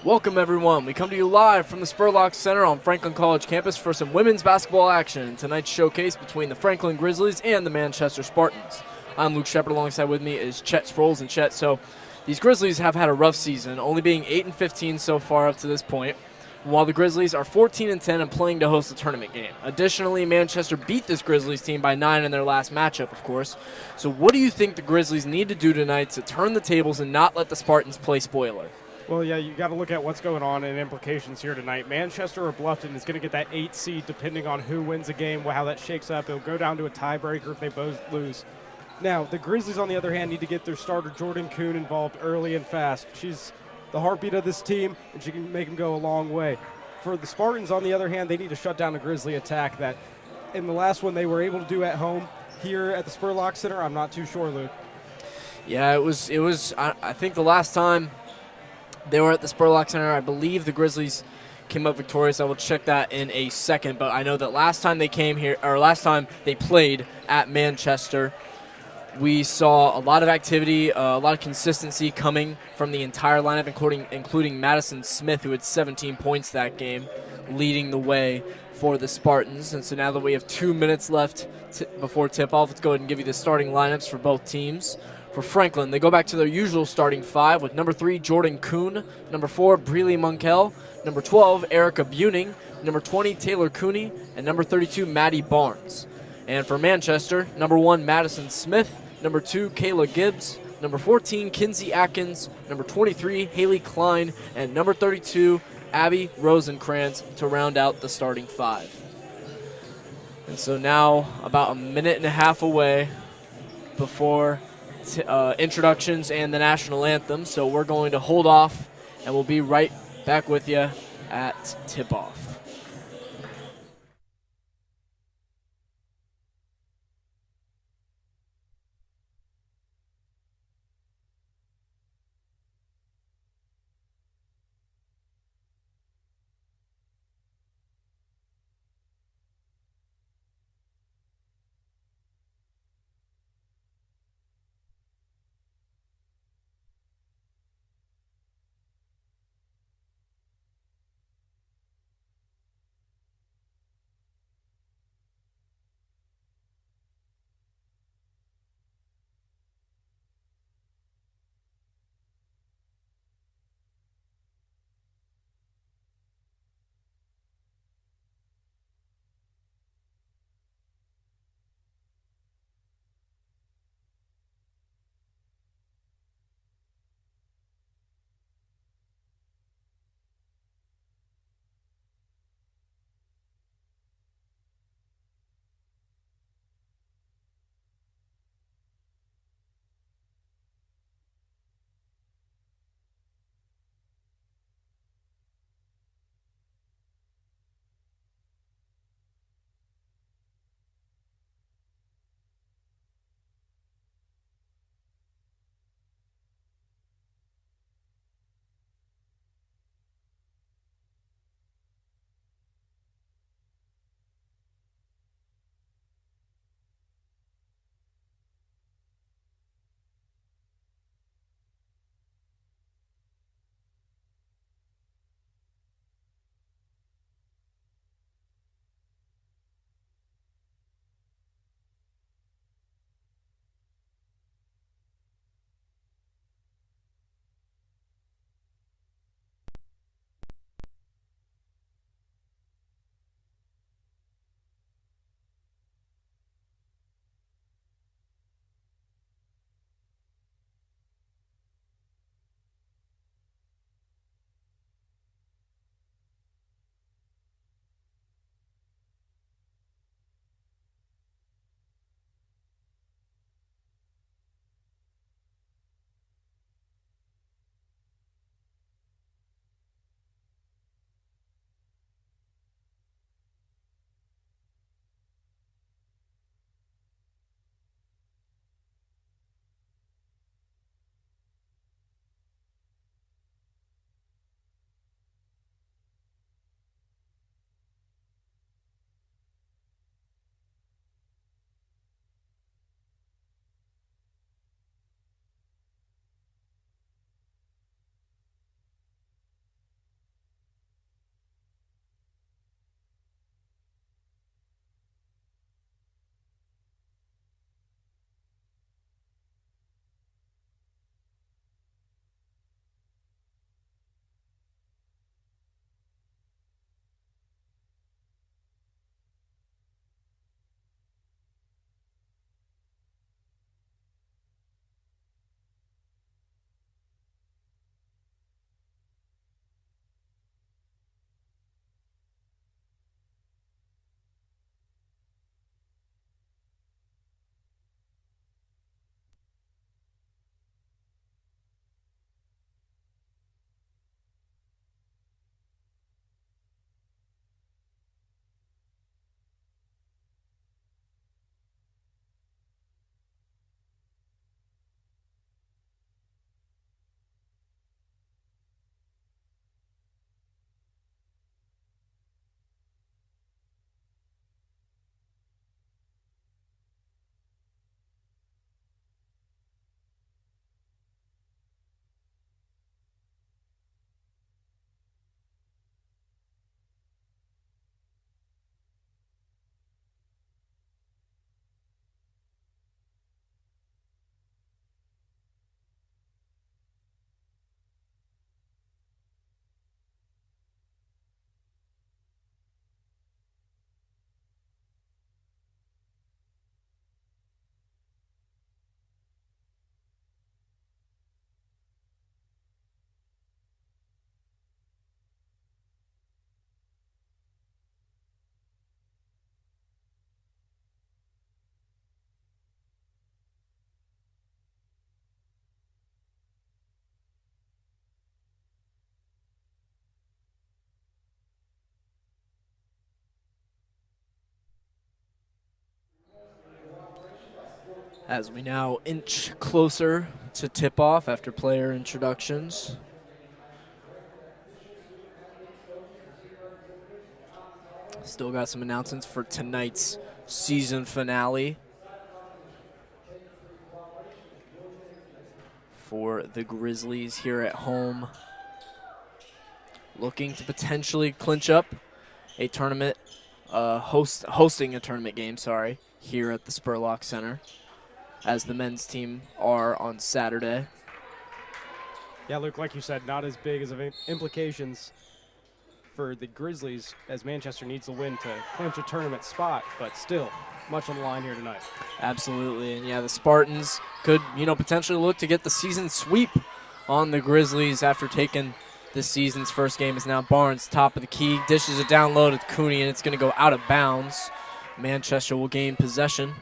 Welcome, everyone. We come to you live from the Spurlock Center on Franklin College campus for some women's basketball action in tonight's showcase between the Franklin Grizzlies and the Manchester Spartans. I'm Luke Shepard. Alongside with me is Chet Sproles. And Chet, so these Grizzlies have had a rough season, only being 8-15 so far up to this point, while the Grizzlies are 14-10 and playing to host a tournament game. Additionally, Manchester beat this Grizzlies team by 9 in their last matchup, of course. So what do you think the Grizzlies need to do tonight to turn the tables and not let the Spartans play spoiler? Well, yeah, you got to look at what's going on and implications here tonight. Manchester or Bluffton is going to get that 8 seed depending on who wins the game, how that shakes up. It'll go down to a tiebreaker if they both lose. Now, the Grizzlies, on the other hand, need to get their starter Jordan Kuhn involved early and fast. She's the heartbeat of this team, and she can make them go a long way. For the Spartans, on the other hand, they need to shut down the Grizzly attack that in the last one they were able to do at home. Here at the Spurlock Center, I'm not too sure, Luke. Yeah, it was. I think the last time they were at the Spurlock Center, I believe the Grizzlies came up victorious. I will check that in a second, but I know that last time they came here, or last time they played at Manchester, we saw a lot of activity, a lot of consistency coming from the entire lineup, including Madison Smith, who had 17 points that game, leading the way for the Spartans. And so now that we have 2 minutes left before tip-off, let's go ahead and give you the starting lineups for both teams. For Franklin, they go back to their usual starting five with number 3, Jordan Kuhn, number 4, Breely Munkel, number 12, Erica Buning, number 20, Taylor Cooney, and number 32, Maddie Barnes. And for Manchester, number 1, Madison Smith, number 2, Kayla Gibbs, number 14, Kinsey Atkins, number 23, Haley Klein, and number 32, Abby Rosenkrantz to round out the starting five. And so now about a minute and a half away before introductions and the national anthem, so we're going to hold off and we'll be right back with you at tip-off. As we now inch closer to tip-off after player introductions. Still got some announcements for tonight's season finale for the Grizzlies here at home. Looking to potentially clinch up a tournament, hosting a tournament game, here at the Spurlock Center, as the men's team are on Saturday. Yeah, Luke, like you said, not as big as of implications for the Grizzlies, as Manchester needs to win to clinch a tournament spot, but still much on the line here tonight. Absolutely, and yeah, the Spartans could, potentially look to get the season sweep on the Grizzlies after taking this season's first game. Is now Barnes, top of the key, dishes it down low to Cooney, and it's going to go out of bounds. Manchester will gain possession.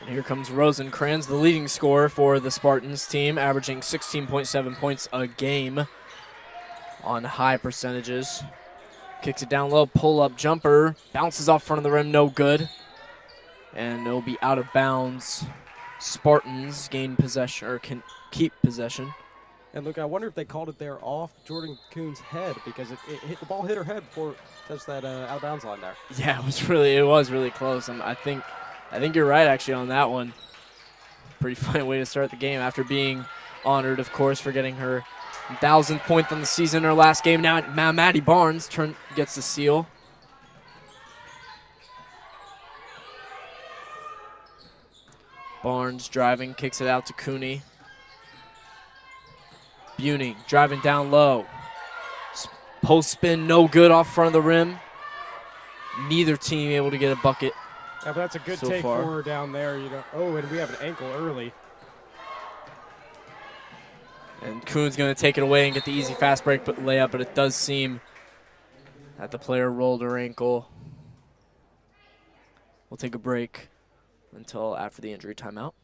And here comes Rosencrantz, the leading scorer for the Spartans team, averaging 16.7 points a game on high percentages. Kicks it down low, pull-up jumper, bounces off front of the rim, no good. And it'll be out of bounds. Spartans gain possession, or can keep possession. And look, I wonder if they called it there off Jordan Kuhn's head, because it hit, the ball hit her head before it touched that out of bounds line there. Yeah, it was really close. I think you're right actually on that one. Pretty fine way to start the game after being honored, of course, for getting her 1,000th point on the season in her last game. Now Maddie Barnes gets the seal. Barnes driving, kicks it out to Cooney. Buning driving down low. Post spin, no good off front of the rim. Neither team able to get a bucket. Yeah, but that's a good take for her down there. Oh, and we have an ankle early. And Kuhn's going to take it away and get the easy fast break layup, but it does seem that the player rolled her ankle. We'll take a break until after the injury timeout.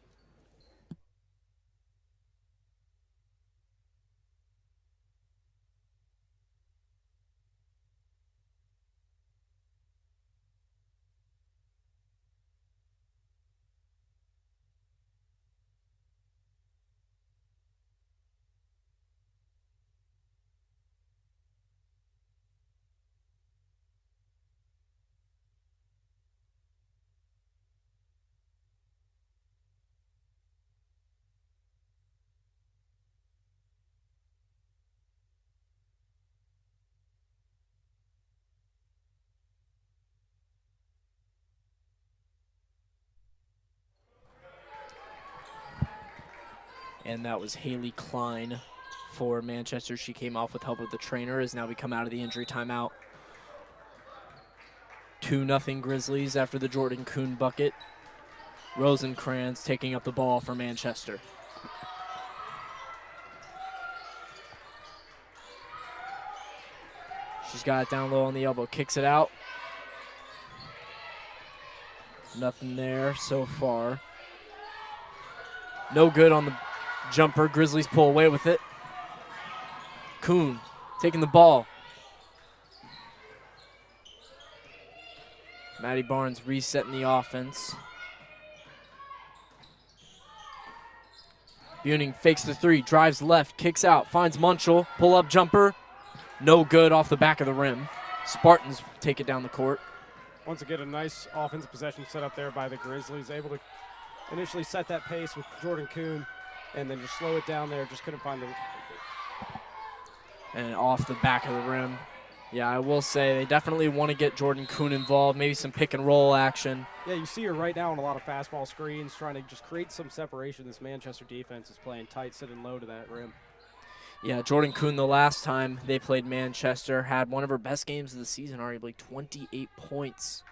And that was Haley Klein for Manchester. She came off with help of the trainer, has now become out of the injury timeout. 2-0 Grizzlies after the Jordan Kuhn bucket. Rosencrantz taking up the ball for Manchester. She's got it down low on the elbow, kicks it out. Nothing there so far. No good on the jumper. Grizzlies pull away with it. Kuhn taking the ball. Maddie Barnes resetting the offense. Buning fakes the three, drives left, kicks out, finds Munchel, pull-up jumper. No good off the back of the rim. Spartans take it down the court. Once again, a nice offensive possession set up there by the Grizzlies. Able to initially set that pace with Jordan Kuhn and then just slow it down there. Just couldn't find the... And off the back of the rim. Yeah, I will say they definitely want to get Jordan Kuhn involved, maybe some pick and roll action. Yeah, you see her right now on a lot of fastball screens, trying to just create some separation. This Manchester defense is playing tight, sitting low to that rim. Yeah, Jordan Kuhn, the last time they played Manchester, had one of her best games of the season, arguably 28 points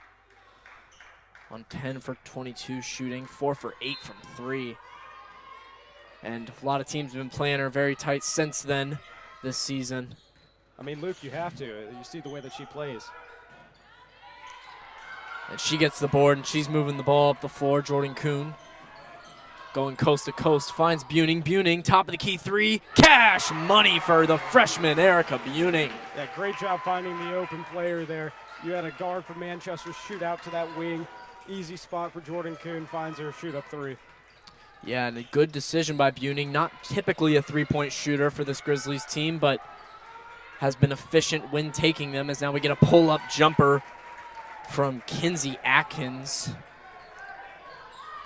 on 10 for 22 shooting, 4 for 8 from 3. And a lot of teams have been playing her very tight since then this season. I mean, Luke, you have to. You see the way that she plays. And she gets the board, and she's moving the ball up the floor. Jordan Kuhn Going coast to coast, finds Buning. Buning, top of the key three. Cash money for the freshman, Erica Buning. Yeah, great job finding the open player there. You had a guard from Manchester shoot out to that wing. Easy spot for Jordan Kuhn, finds her shoot up three. Yeah, and a good decision by Buning. Not typically a three-point shooter for this Grizzlies team, but has been efficient when taking them, as now we get a pull-up jumper from Kinsey Atkins.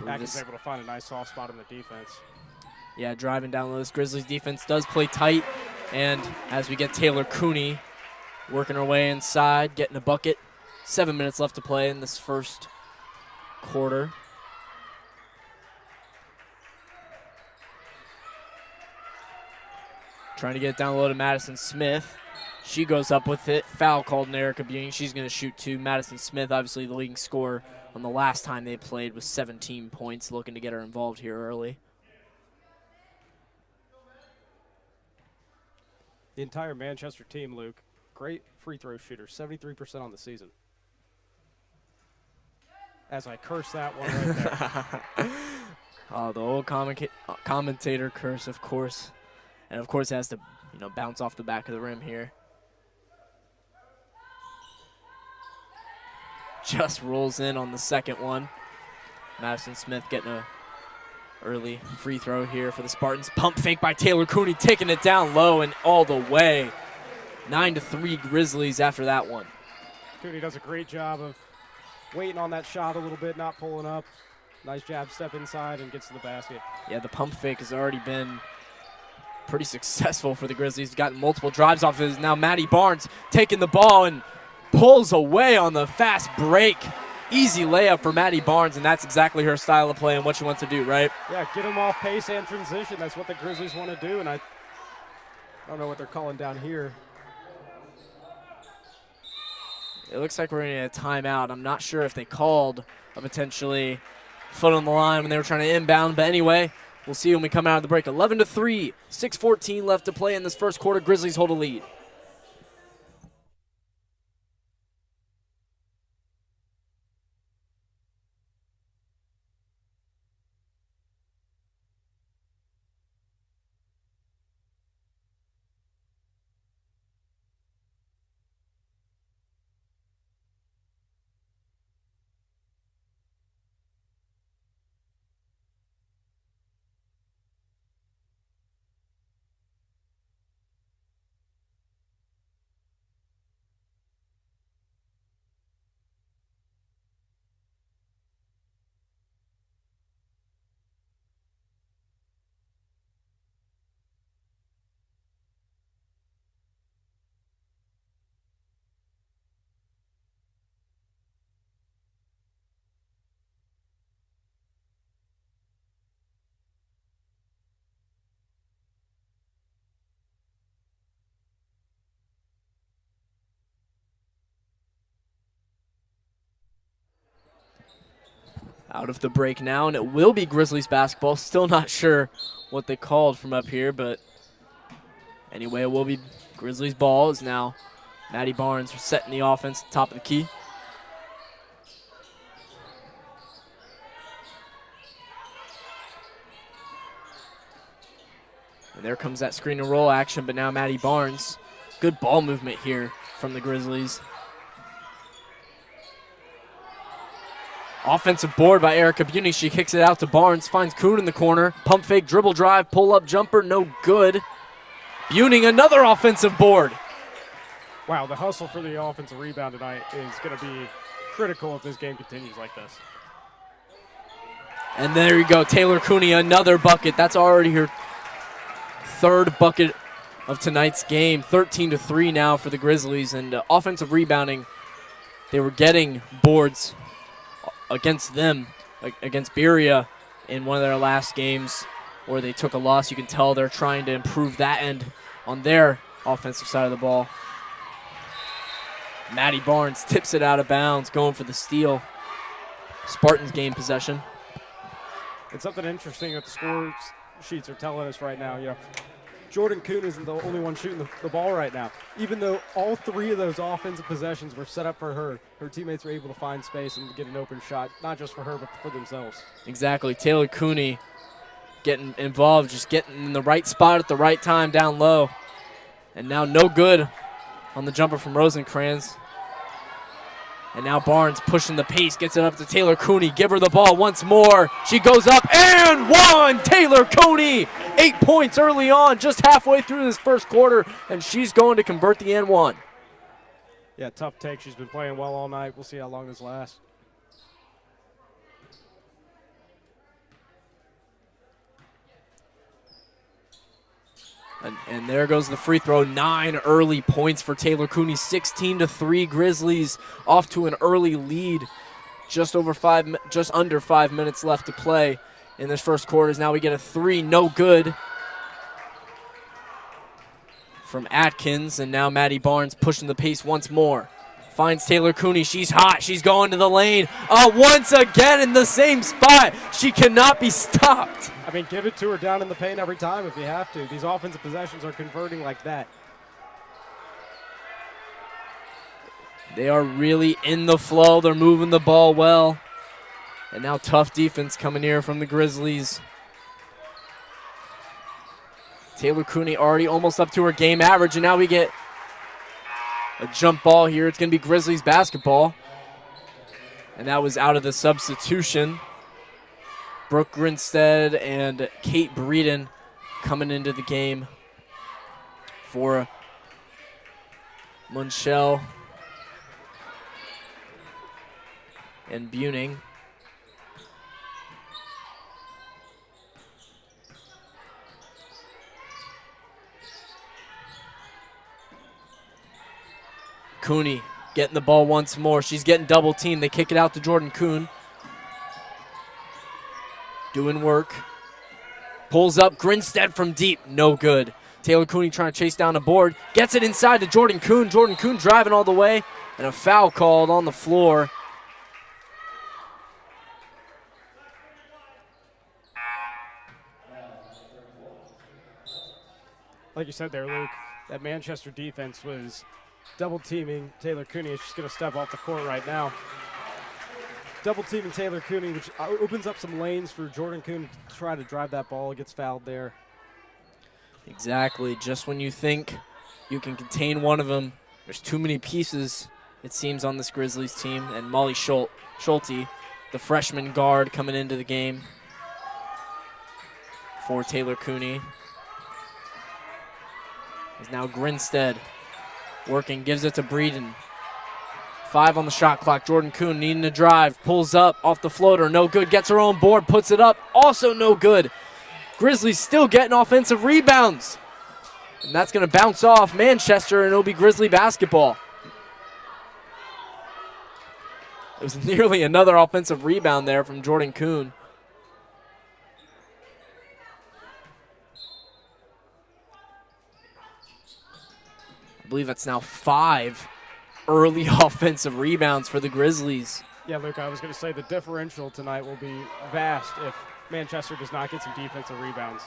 Atkins able to find a nice soft spot in the defense. Yeah, driving down low. This Grizzlies defense does play tight, and as we get Taylor Cooney working her way inside, getting a bucket. 7 minutes left to play in this first quarter. Trying to get it down low to Madison Smith. She goes up with it. Foul called on Erica Buning. She's going to shoot two. Madison Smith, obviously the leading scorer on the last time they played, with 17 points, looking to get her involved here early. The entire Manchester team, Luke, great free throw shooter, 73% on the season. As I curse that one right there. Oh, the old commentator curse, of course. And, of course, it has to, bounce off the back of the rim here. Just rolls in on the second one. Madison Smith getting a early free throw here for the Spartans. Pump fake by Taylor Cooney, taking it down low and all the way. 9-3 Grizzlies after that one. Cooney does a great job of waiting on that shot a little bit, not pulling up. Nice jab, step inside, and gets to the basket. Yeah, the pump fake has already been pretty successful for the Grizzlies. Gotten multiple drives off of it. Now Maddie Barnes taking the ball and pulls away on the fast break. Easy layup for Maddie Barnes, and that's exactly her style of play and what she wants to do, right? Yeah, get them off pace and transition. That's what the Grizzlies want to do, and I don't know what they're calling down here. It looks like we're in a timeout. I'm not sure if they called a potentially foot on the line when they were trying to inbound, but anyway, we'll see when we come out of the break. 11-3, 6:14 left to play in this first quarter. Grizzlies hold a lead. Out of the break now, and it will be Grizzlies basketball. Still not sure what they called from up here, but anyway, it will be Grizzlies ball. Is now Maddie Barnes setting the offense, top of the key. And there comes that screen and roll action, but now Maddie Barnes. Good ball movement here from the Grizzlies. Offensive board by Erica Buning. She kicks it out to Barnes, finds Kuhn in the corner. Pump fake, dribble drive, pull-up jumper, no good. Buning, another offensive board. Wow, the hustle for the offensive rebound tonight is going to be critical if this game continues like this. And there you go, Taylor Cooney, another bucket. That's already her third bucket of tonight's game. 13-3 now for the Grizzlies. And offensive rebounding, they were getting boards against them, against Berea in one of their last games where they took a loss. You can tell they're trying to improve that end on their offensive side of the ball. Maddie Barnes tips it out of bounds, going for the steal. Spartans gain possession. It's something interesting that the score sheets are telling us right now. Jordan Kuhn isn't the only one shooting the ball right now. Even though all three of those offensive possessions were set up for her, her teammates were able to find space and get an open shot, not just for her, but for themselves. Exactly. Taylor Cooney getting involved, just getting in the right spot at the right time down low. And now no good on the jumper from Rosencrantz. And now Barnes pushing the pace, gets it up to Taylor Cooney. Give her the ball once more. She goes up and one! Taylor Cooney, 8 points early on, just halfway through this first quarter, and she's going to convert the N1. Yeah, tough take. She's been playing well all night. We'll see how long this lasts. And there goes the free throw. 9 early points for Taylor Cooney. 16-3 Grizzlies off to an early lead. Just under 5 minutes left to play in this first quarter. Now we get a 3, no good from Atkins. And now Maddie Barnes pushing the pace once more. Finds Taylor Cooney. She's hot. She's going to the lane. Once again in the same spot. She cannot be stopped. I mean, give it to her down in the paint every time if you have to. These offensive possessions are converting like that. They are really in the flow. They're moving the ball well. And now tough defense coming here from the Grizzlies. Taylor Cooney already almost up to her game average, and now we get a jump ball here. It's going to be Grizzlies basketball. And that was out of the substitution. Brooke Grinstead and Kate Breeden coming into the game for Munchell and Buning. Cooney getting the ball once more. She's getting double teamed. They kick it out to Jordan Kuhn. Doing work. Pulls up Grinstead from deep. No good. Taylor Cooney trying to chase down the board. Gets it inside to Jordan Kuhn. Jordan Kuhn driving all the way. And a foul called on the floor. Like you said there, Luke, that Manchester defense was double teaming Taylor Cooney. She's going to step off the court right now. Double teaming Taylor Cooney, which opens up some lanes for Jordan Kuhn to try to drive that ball. Gets fouled there. Exactly. Just when you think you can contain one of them, there's too many pieces, it seems, on this Grizzlies team. And Molly Schulte, the freshman guard, coming into the game for Taylor Cooney. Is now Grinstead working, gives it to Breeden. 5 on the shot clock. Jordan Kuhn needing to drive. Pulls up off the floater. No good. Gets her own board. Puts it up. Also no good. Grizzlies still getting offensive rebounds. And that's going to bounce off Manchester, and it'll be Grizzly basketball. It was nearly another offensive rebound there from Jordan Kuhn. I believe that's now 5 early offensive rebounds for the Grizzlies. Yeah, Luke, I was going to say the differential tonight will be vast if Manchester does not get some defensive rebounds.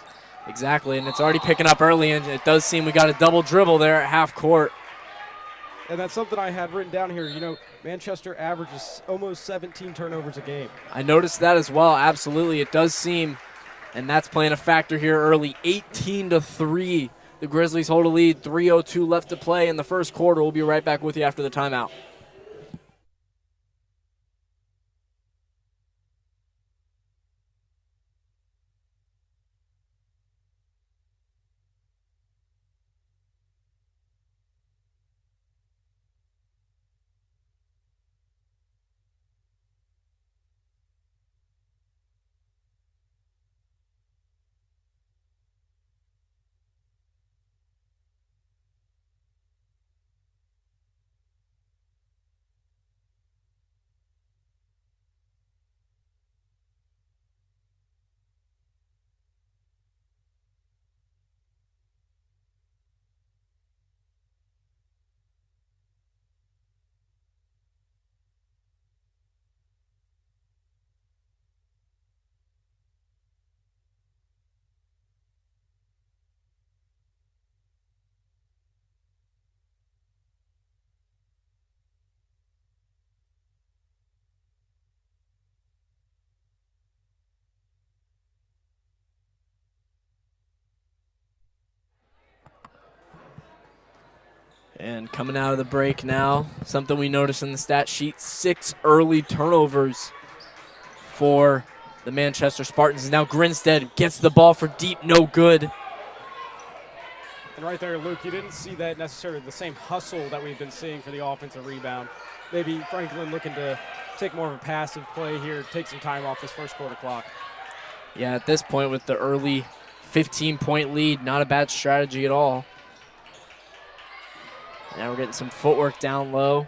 Exactly, and it's already picking up early, and it does seem we got a double dribble there at half court. And that's something I had written down here. You know, Manchester averages almost 17 turnovers a game. I noticed that as well, absolutely. It does seem, and that's playing a factor here early. 18-3. The Grizzlies hold a lead, 3:02 left to play in the first quarter. We'll be right back with you after the timeout. And coming out of the break now, something we noticed in the stat sheet, 6 early turnovers for the Manchester Spartans. Now Grinstead gets the ball for deep, no good. And right there, Luke, you didn't see that necessarily the same hustle that we've been seeing for the offensive rebound. Maybe Franklin looking to take more of a passive play here, take some time off this first quarter clock. Yeah, at this point with the early 15-point lead, not a bad strategy at all. Now we're getting some footwork down low.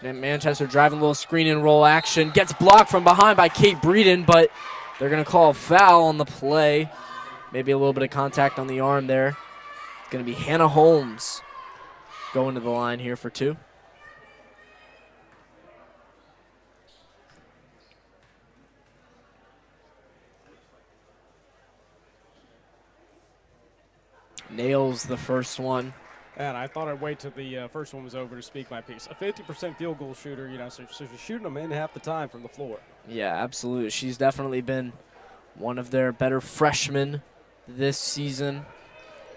And Manchester driving a little screen and roll action. Gets blocked from behind by Kate Breeden, but they're going to call a foul on the play. Maybe a little bit of contact on the arm there. It's going to be Hannah Holmes going to the line here for 2. Nails the first one. And I thought I'd wait till the first one was over to speak my piece. A 50% field goal shooter, so she's shooting them in half the time from the floor. Yeah, absolutely. She's definitely been one of their better freshmen this season.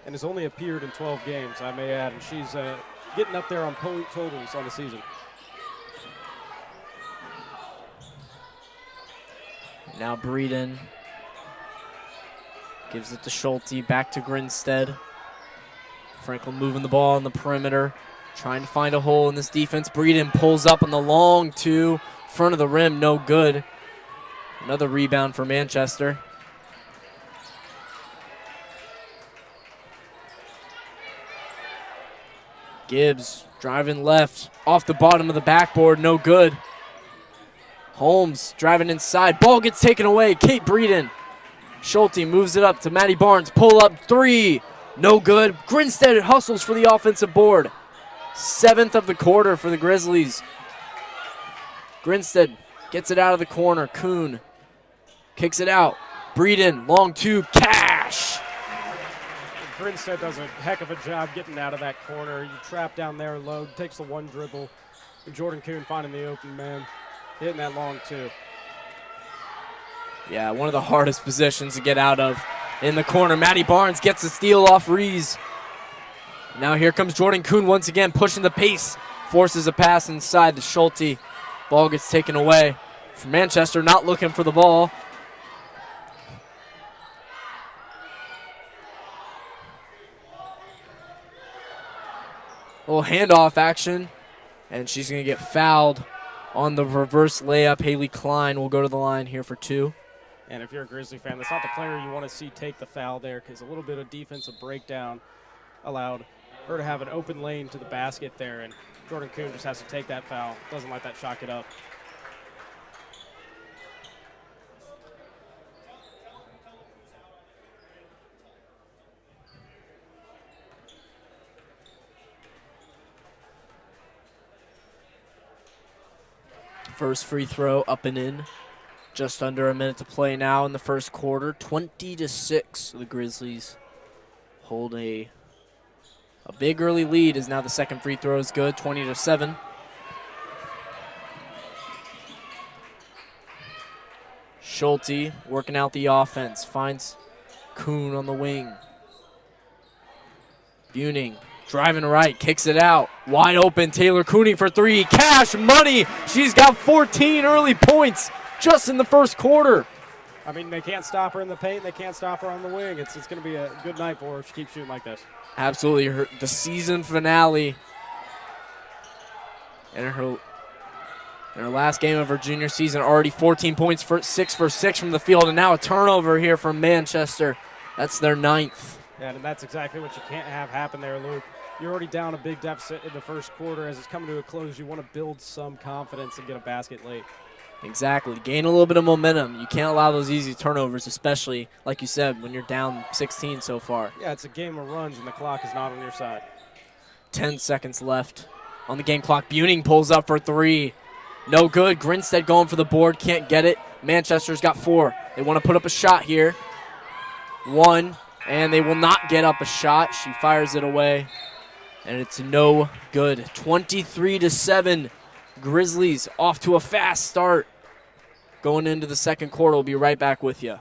And has only appeared in 12 games, I may add. And she's getting up there on point totals on the season. Now Breeden gives it to Schulte, back to Grinstead. Franklin moving the ball on the perimeter, trying to find a hole in this defense. Breeden pulls up on the long 2, front of the rim, no good. Another rebound for Manchester. Gibbs driving left, off the bottom of the backboard, no good. Holmes driving inside, ball gets taken away. Kate Breeden. Schulte moves it up to Maddie Barnes, pull up 3. No good. Grinstead hustles for the offensive board. 7th of the quarter for the Grizzlies. Grinstead gets it out of the corner. Kuhn kicks it out. Breeden, long 2, cash. Grinstead does a heck of a job getting out of that corner. You trap down there low, takes the 1 dribble. And Jordan Kuhn finding the open man, hitting that long 2. Yeah, one of the hardest positions to get out of. In the corner, Maddie Barnes gets a steal off Rees. Now here comes Jordan Kuhn once again, pushing the pace. Forces a pass inside to Schulte. Ball gets taken away. From Manchester, not looking for the ball. A little handoff action. And she's going to get fouled on the reverse layup. Haley Klein will go to the line here for 2. And if you're a Grizzly fan, that's not the player you want to see take the foul there, because a little bit of defensive breakdown allowed her to have an open lane to the basket there, and Jordan Kuhn just has to take that foul. Doesn't let that shot get up. First free throw up and in. Just under a minute to play now in the first quarter. 20-6, the Grizzlies hold a big early lead as now the second free throw is good, 20-7. Schulte working out the offense, finds Kuhn on the wing. Buning driving right, kicks it out. Wide open, Taylor Cooning for 3. Cash money! She's got 14 early points just in the first quarter. I mean, they can't stop her in the paint. They can't stop her on the wing. It's going to be a good night for her if she keeps shooting like this. Absolutely. The season finale. And her last game of her junior season, already 14 points, 6 for 6 from the field, and now a turnover here from Manchester. That's their 9th. Yeah, and that's exactly what you can't have happen there, Luke. You're already down a big deficit in the first quarter. As it's coming to a close, you want to build some confidence and get a basket late. Exactly. Gain a little bit of momentum. You can't allow those easy turnovers, especially, like you said, when you're down 16 so far. Yeah, it's a game of runs, and the clock is not on your side. 10 seconds left on the game clock. Buning pulls up for 3. No good. Grinstead going for the board. Can't get it. Manchester's got 4. They want to put up a shot here. 1, and they will not get up a shot. She fires it away, and it's no good. 23-7. Grizzlies off to a fast start. Going into the second quarter, we'll be right back with you.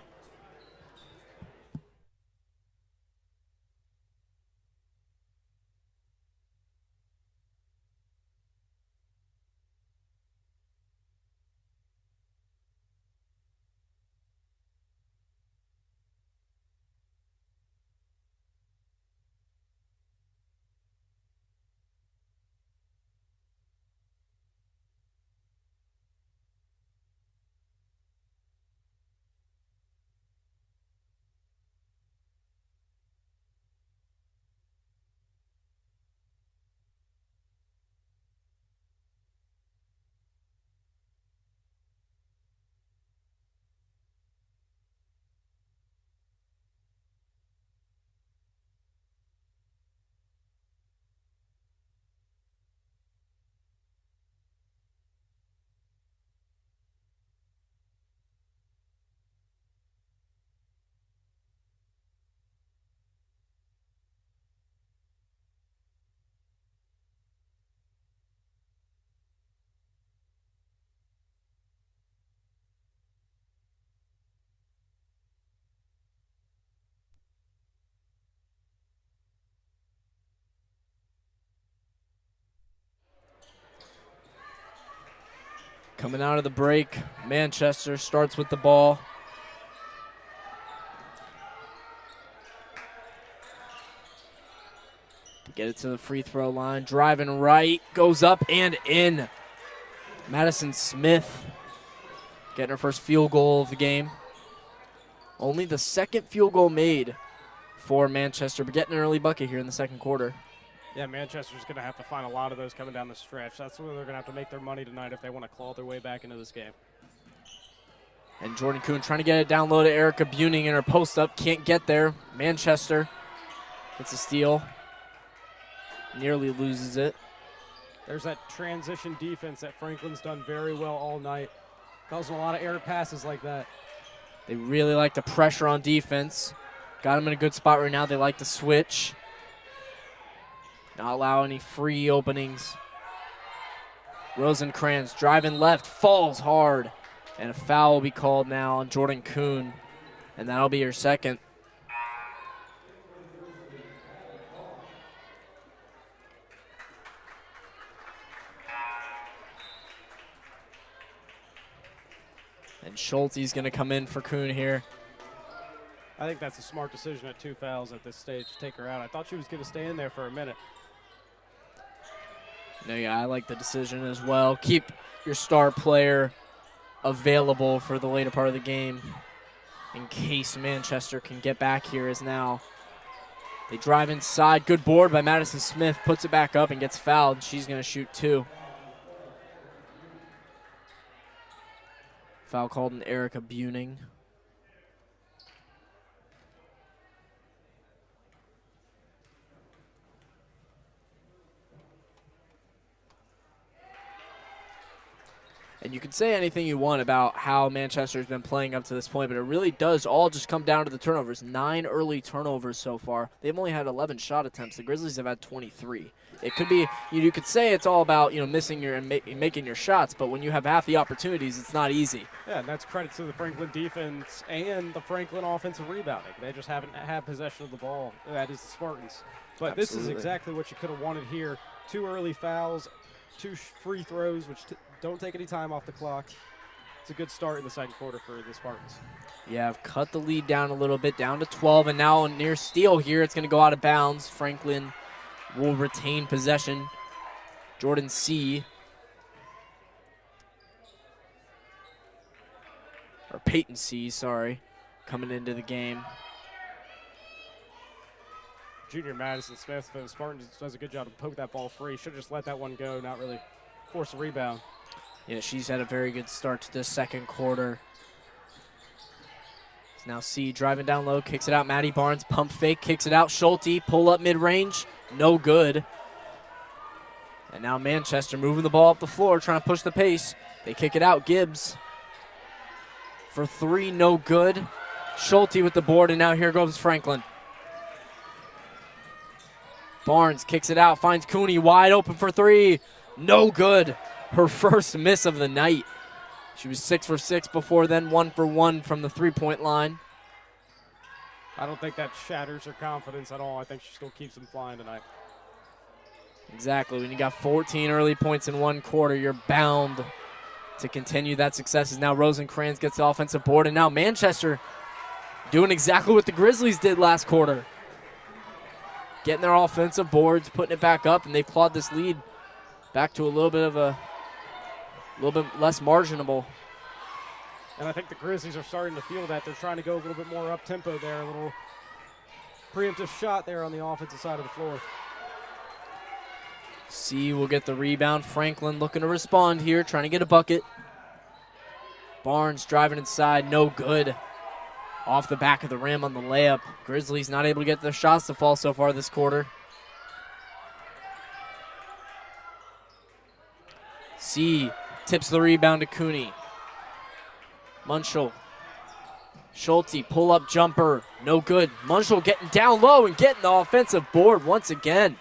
Coming out of the break, Manchester starts with the ball. Get it to the free throw line. Driving right, goes up and in. Madison Smith getting her first field goal of the game. Only the second field goal made for Manchester, but getting an early bucket here in the second quarter. Yeah, Manchester's going to have to find a lot of those coming down the stretch. That's where they're going to have to make their money tonight if they want to claw their way back into this game. And Jordan Kuhn trying to get it down low to Erica Buning in her post-up. Can't get there. Manchester gets a steal. Nearly loses it. There's that transition defense that Franklin's done very well all night. Causing a lot of errant passes like that. They really like to pressure on defense. Got them in a good spot right now. They like to switch. Not allow any free openings. Rosenkrantz driving left, falls hard. And a foul will be called now on Jordan Kuhn. And that'll be her second. And Schulte's going to come in for Kuhn here. I think that's a smart decision at 2 fouls at this stage to take her out. I thought she was going to stay in there for a minute. No, yeah, I like the decision as well. Keep your star player available for the later part of the game in case Manchester can get back here as now. They drive inside. Good board by Madison Smith. Puts it back up and gets fouled. She's going to shoot 2. Foul called on Erica Buning. And you can say anything you want about how Manchester has been playing up to this point, but it really does all just come down to the turnovers. 9 early turnovers so far. They've only had 11 shot attempts. The Grizzlies have had 23. It could be, you could say it's all about, missing your and making your shots, but when you have half the opportunities, it's not easy. Yeah, and that's credit to the Franklin defense and the Franklin offensive rebounding. They just haven't had possession of the ball. That is the Spartans. But Absolutely. This is exactly what you could have wanted here. 2 early fouls, 2 free throws, which don't take any time off the clock. It's a good start in the second quarter for the Spartans. Yeah, I've cut the lead down a little bit, down to 12, and now near steal here. It's going to go out of bounds. Franklin will retain possession. Jordan C. Or Peyton C., sorry, coming into the game. Junior Madison Smith for the Spartans does a good job to poke that ball free. Should have just let that one go, not really force a rebound. Yeah, she's had a very good start to this second quarter. It's now C driving down low, kicks it out. Maddie Barnes, pump fake, kicks it out. Schulte, pull up mid-range, no good. And now Manchester moving the ball up the floor, trying to push the pace. They kick it out. Gibbs for 3, no good. Schulte with the board, and now here goes Franklin. Barnes kicks it out, finds Cooney wide open for 3. No good. Her first miss of the night. She was 6 for 6 before then, 1 for 1 from the 3-point line. I don't think that shatters her confidence at all. I think she still keeps them flying tonight. Exactly. When you got 14 early points in 1 quarter, you're bound to continue that success. As now Rosenkrantz gets the offensive board, and now Manchester doing exactly what the Grizzlies did last quarter. Getting their offensive boards, putting it back up, and they've clawed this lead back to a little bit less marginable. And I think the Grizzlies are starting to feel that. They're trying to go a little bit more up-tempo there, a little preemptive shot there on the offensive side of the floor. C will get the rebound. Franklin looking to respond here, trying to get a bucket. Barnes driving inside, no good. Off the back of the rim on the layup. Grizzlies not able to get their shots to fall so far this quarter. C tips the rebound to Cooney. Munschel. Schulte, pull-up jumper, no good. Munschel getting down low and getting the offensive board once again.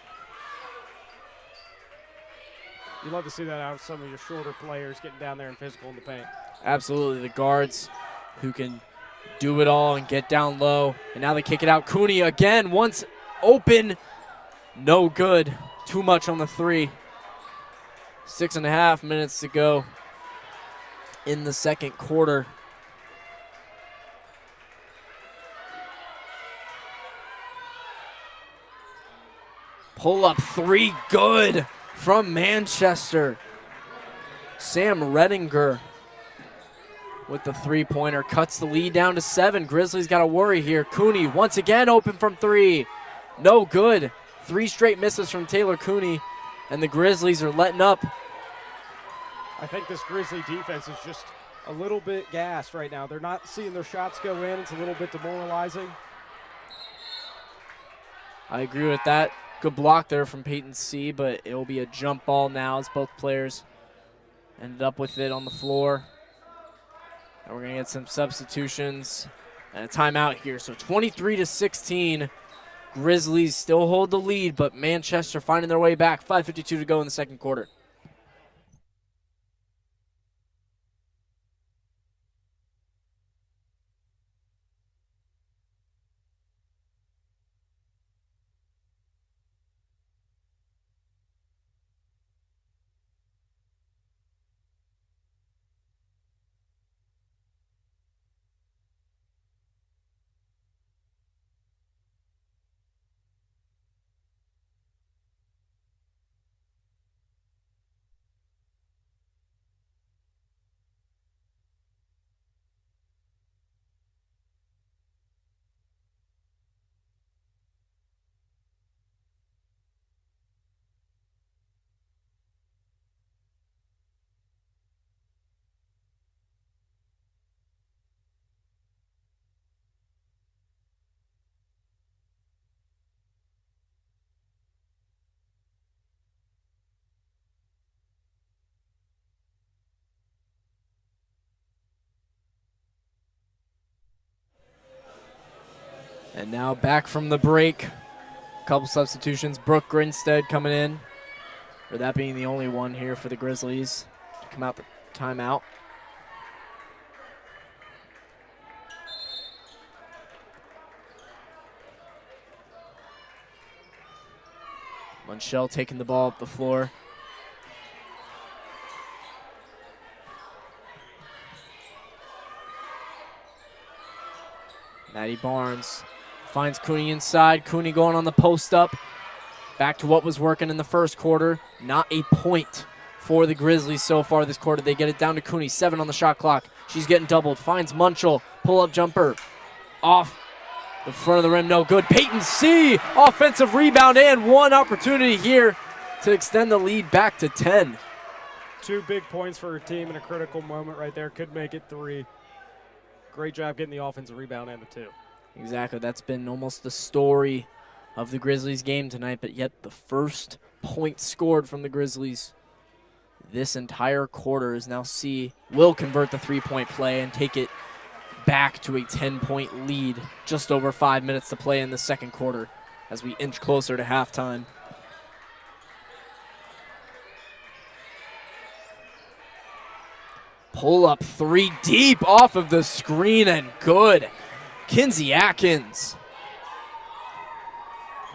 You love to see that out of some of your shorter players getting down there and physical in the paint. Absolutely, the guards who can do it all and get down low. And now they kick it out. Cooney again, once open, no good. Too much on the 3. 6.5 minutes to go. in the second quarter. Pull-up three, good from Manchester. Sam Redinger with the three-pointer cuts the lead down to 7. Grizzlies got to worry here. Cooney once again open from 3. No good. 3 straight misses from Taylor Cooney, and the Grizzlies are letting up. I think this Grizzly defense is just a little bit gassed right now. They're not seeing their shots go in. It's a little bit demoralizing. I agree with that. Good block there from Peyton C., but it will be a jump ball now as both players ended up with it on the floor. And we're going to get some substitutions and a timeout here. So 23-16. Grizzlies still hold the lead, but Manchester finding their way back. 5:52 to go in the second quarter. And now back from the break. Couple substitutions. Brooke Grinstead coming in, or that being the only one here for the Grizzlies to come out the timeout. Munchell taking the ball up the floor. Maddie Barnes finds Cooney inside. Cooney going on the post up. Back to what was working in the first quarter. Not a point for the Grizzlies so far this quarter. They get it down to Cooney. 7 on the shot clock. She's getting doubled. Finds Munchell. Pull-up jumper. Off the front of the rim. No good. Peyton C. Offensive rebound and one opportunity here to extend the lead back to 10. 2 big points for her team in a critical moment right there. Could make it 3. Great job getting the offensive rebound and the 2. Exactly. That's been almost the story of the Grizzlies game tonight, but yet the first point scored from the Grizzlies this entire quarter is now C will convert the three-point play and take it back to a 10-point lead. Just over 5 minutes to play in the second quarter as we inch closer to halftime. Pull up 3 deep off of the screen and good. Kinsey Atkins.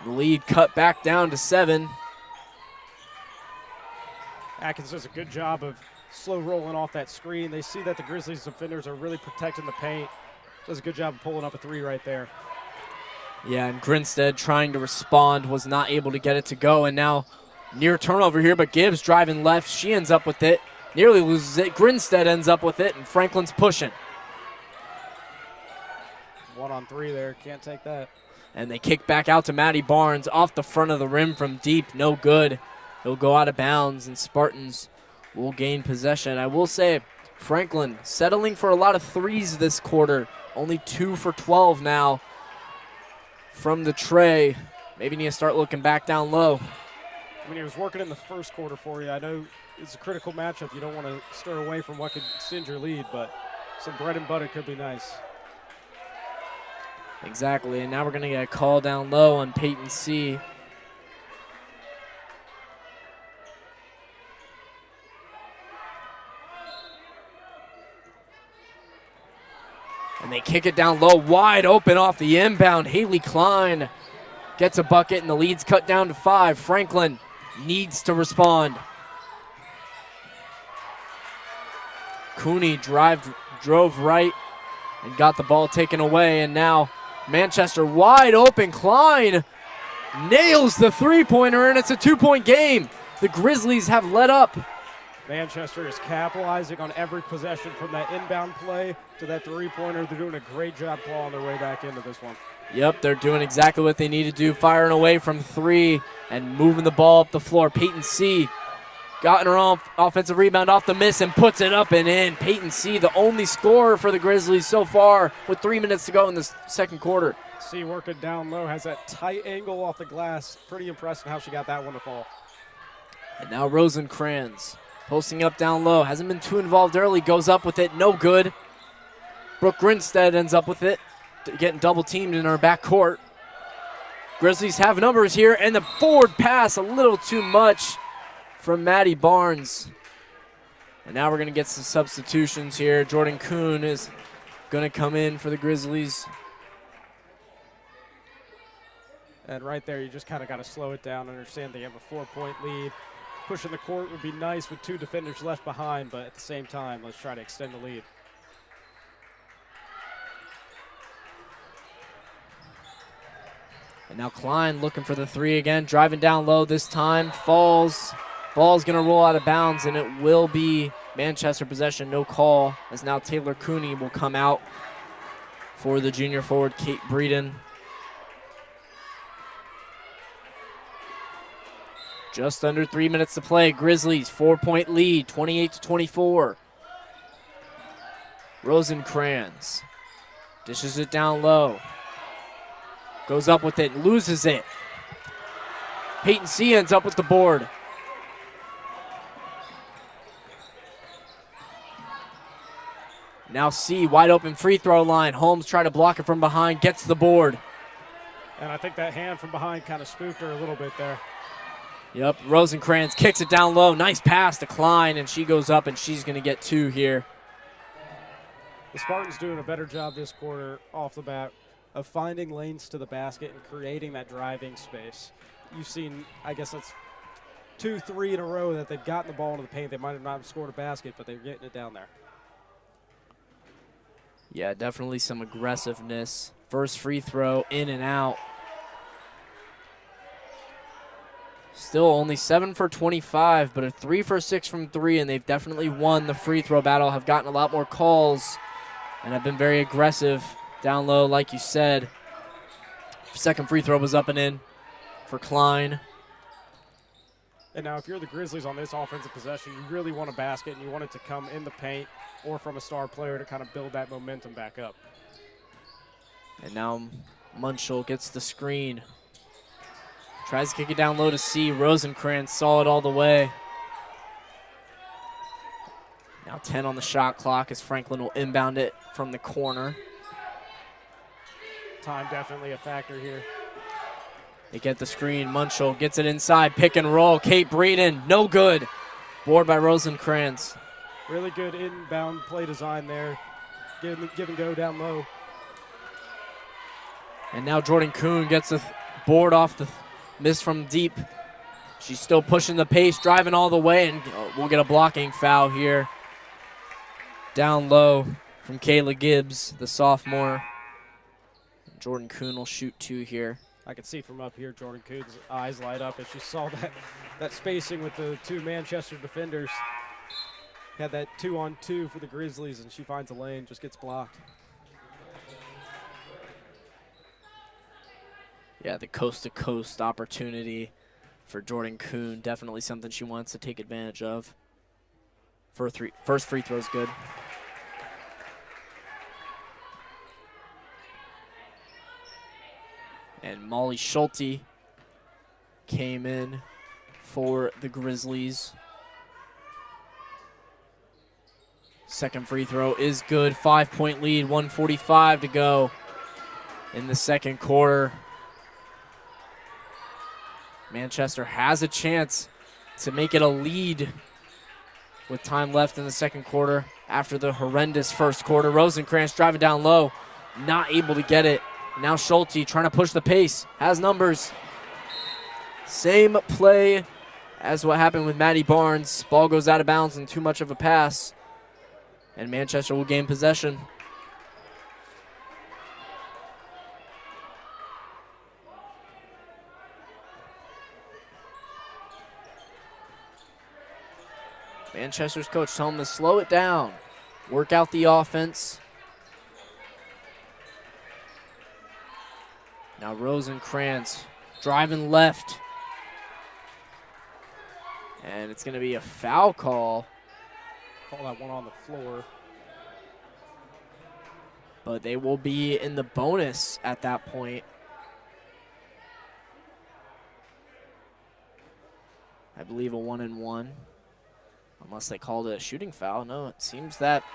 The lead cut back down to 7. Atkins does a good job of slow rolling off that screen. They see that the Grizzlies defenders are really protecting the paint. Does a good job of pulling up a 3 right there. Yeah, and Grinstead trying to respond, was not able to get it to go. And now near turnover here, but Gibbs driving left. She ends up with it. Nearly loses it. Grinstead ends up with it, and Franklin's pushing. 1 on 3 there. Can't take that. And they kick back out to Maddie Barnes off the front of the rim from deep. No good. It'll go out of bounds, and Spartans will gain possession. I will say, Franklin settling for a lot of 3s this quarter. Only 2 for 12 now from the tray. Maybe need to start looking back down low. I mean, he was working in the first quarter for you. I know it's a critical matchup. You don't want to stir away from what could extend your lead, but some bread and butter could be nice. Exactly, and now we're going to get a call down low on Peyton C. And they kick it down low, wide open off the inbound. Haley Klein gets a bucket, and the lead's cut down to 5. Franklin needs to respond. Cooney drove right and got the ball taken away, and now Manchester wide open. Klein nails the three-pointer, and it's a 2-point game. The Grizzlies have led up. Manchester is capitalizing on every possession from that inbound play to that three-pointer. They're doing a great job clawing their way back into this one. Yep, they're doing exactly what they need to do, firing away from three and moving the ball up the floor. Peyton C. got her own offensive rebound off the miss and puts it up and in. Peyton C., the only scorer for the Grizzlies so far with 3 minutes to go in the second quarter. C working down low, has that tight angle off the glass. Pretty impressive how she got that one to fall. And now Rosencrans posting up down low. Hasn't been too involved early. Goes up with it. No good. Brooke Grinstead ends up with it. Getting double teamed in our backcourt. Grizzlies have numbers here. And the forward pass a little too much from Maddie Barnes. And now we're going to get some substitutions here. Jordan Kuhn is going to come in for the Grizzlies. And right there, you just kind of got to slow it down. Understand they have a 4-point lead. Pushing the court would be nice with 2 defenders left behind, but at the same time, let's try to extend the lead. And now Klein looking for the three again, driving down low this time, falls. Ball's going to roll out of bounds, and it will be Manchester possession, no call, as now Taylor Cooney will come out for the junior forward, Kate Breeden. Just under 3 minutes to play. Grizzlies 4-point lead, 28-24. Rosencrans dishes it down low. Goes up with it, loses it. Peyton C. ends up with the board. Now C, wide open free throw line. Holmes trying to block it from behind, gets the board. And I think that hand from behind kind of spooked her a little bit there. Yep, Rosencrans kicks it down low. Nice pass to Klein, and she goes up, and she's going to get 2 here. The Spartans doing a better job this quarter off the bat of finding lanes to the basket and creating that driving space. You've seen, I guess that's 2-3 in a row that they've gotten the ball into the paint. They might have not scored a basket, but they're getting it down there. Yeah, definitely some aggressiveness. First free throw, in and out. Still only 7 for 25, but a 3 for 6 from 3, and they've definitely won the free throw battle, have gotten a lot more calls, and have been very aggressive down low, like you said. Second free throw was up and in for Klein. And now if you're the Grizzlies on this offensive possession, you really want a basket, and you want it to come in the paint or from a star player to kind of build that momentum back up. And now Munchel gets the screen. Tries to kick it down low to C. Rosencrans saw it all the way. Now 10 on the shot clock as Franklin will inbound it from the corner. Time definitely a factor here. They get the screen. Munchel gets it inside. Pick and roll. Kate Breeden, no good. Board by Rosencrans. Really good inbound play design there. Give and go down low. And now Jordan Kuhn gets a board off the miss from deep. She's still pushing the pace, driving all the way, and we'll get a blocking foul here. Down low from Kayla Gibbs, the sophomore. Jordan Kuhn will shoot 2 here. I can see from up here Jordan Kuhn's eyes light up as she saw that spacing with the 2 Manchester defenders. Had that 2-on-2 for the Grizzlies, and she finds a lane, just gets blocked. Yeah, the coast-to-coast opportunity for Jordan Kuhn. Definitely something she wants to take advantage of. First free throw is good. And Molly Schulte came in for the Grizzlies. Second free throw is good. 5-point lead, 1:45 to go in the second quarter. Manchester has a chance to make it a lead with time left in the second quarter after the horrendous first quarter. Rosencrans driving down low, not able to get it. Now Schulte trying to push the pace, has numbers. Same play as what happened with Maddie Barnes. Ball goes out of bounds and too much of a pass. and Manchester will gain possession. Manchester's coach telling them to slow it down, work out the offense. Now Rosenkrantz driving left. And it's going to be a foul call. Call that one on the floor. But they will be in the bonus at that point. I believe a 1-and-1. Unless they called it a shooting foul. No, it seems that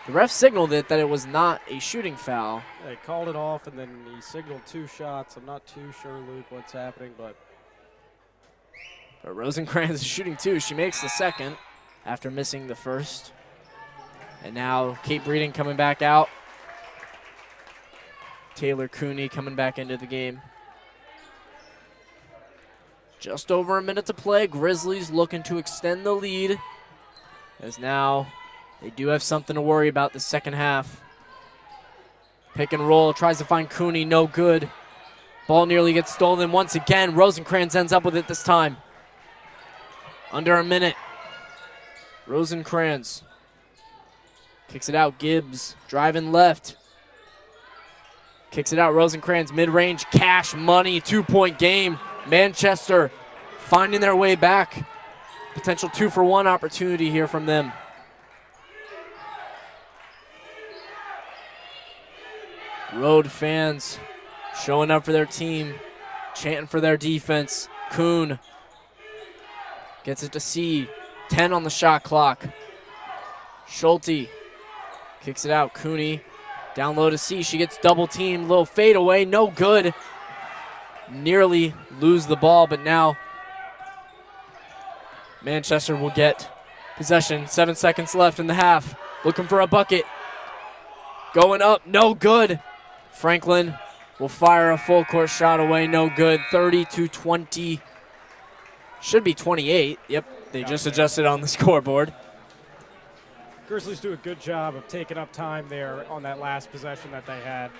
the ref signaled it that it was not a shooting foul. They called it off, and then he signaled 2 shots. I'm not too sure, Luke, what's happening, but Rosenkrantz is shooting 2. She makes the second after missing the first. And now Kate Breeden coming back out. Taylor Cooney coming back into the game. Just over a minute to play. Grizzlies looking to extend the lead, as now they do have something to worry about the second half. Pick and roll, tries to find Cooney, no good. Ball nearly gets stolen once again. Rosenkrantz ends up with it this time. Under a minute. Rosenkrantz kicks it out. Gibbs driving left. Kicks it out. Rosenkrantz mid-range. Cash money. 2-point game. Manchester finding their way back. Potential 2-for-1 opportunity here from them. Road fans showing up for their team, chanting for their defense. Kuhn gets it to C. 10 on the shot clock. Schulte kicks it out. Cooney down low to C. She gets double teamed. Little fadeaway. No good. Nearly lose the ball, but now Manchester will get possession. 7 seconds left in the half. Looking for a bucket. Going up. No good. Franklin will fire a full court shot away. No good. 30-20. Should be 28. Yep, they just adjusted on the scoreboard. Grizzlies do a good job of taking up time there on that last possession that they had.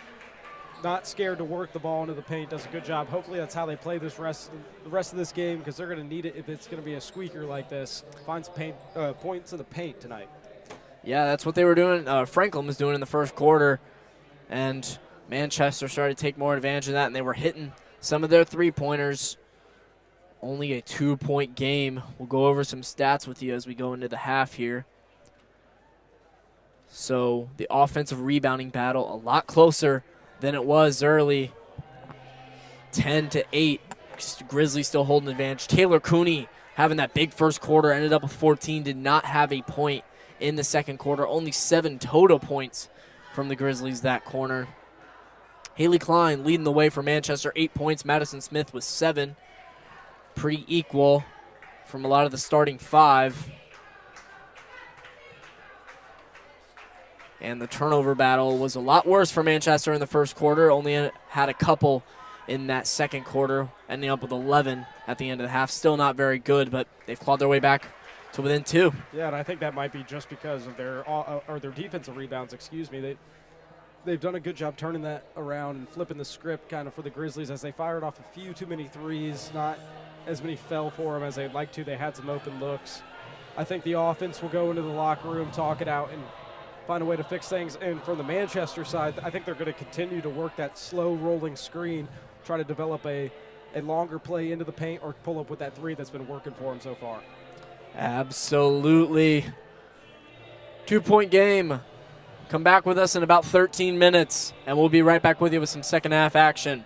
Not scared to work the ball into the paint. Does a good job. Hopefully that's how they play the rest of this game, because they're going to need it if it's going to be a squeaker like this. Find some points in the paint tonight. Yeah, that's what they were doing. Franklin was doing in the first quarter, and Manchester started to take more advantage of that, and they were hitting some of their three-pointers. Only a 2-point game. We'll go over some stats with you as we go into the half here. So the offensive rebounding battle a lot closer than it was early. 10-8. Grizzlies still holding advantage. Taylor Cooney having that big first quarter, ended up with 14, did not have a point in the second quarter. Only 7 total points from the Grizzlies that corner. Haley Klein leading the way for Manchester, 8 points. Madison Smith with 7. Pretty equal from a lot of the starting 5. And the turnover battle was a lot worse for Manchester in the first quarter. Only had a couple in that second quarter, ending up with 11 at the end of the half. Still not very good, but they've clawed their way back to within 2. Yeah, and I think that might be just because of their defensive rebounds. Excuse me. They've done a good job turning that around and flipping the script kind of for the Grizzlies as they fired off a few too many threes. Not as many fell for them as they'd like to. They had some open looks. I think the offense will go into the locker room, talk it out, and find a way to fix things. And from the Manchester side, I think they're going to continue to work that slow rolling screen, try to develop a longer play into the paint or pull up with that three that's been working for them so far. Absolutely. 2-point game. Come back with us in about 13 minutes, and we'll be right back with you with some second half action.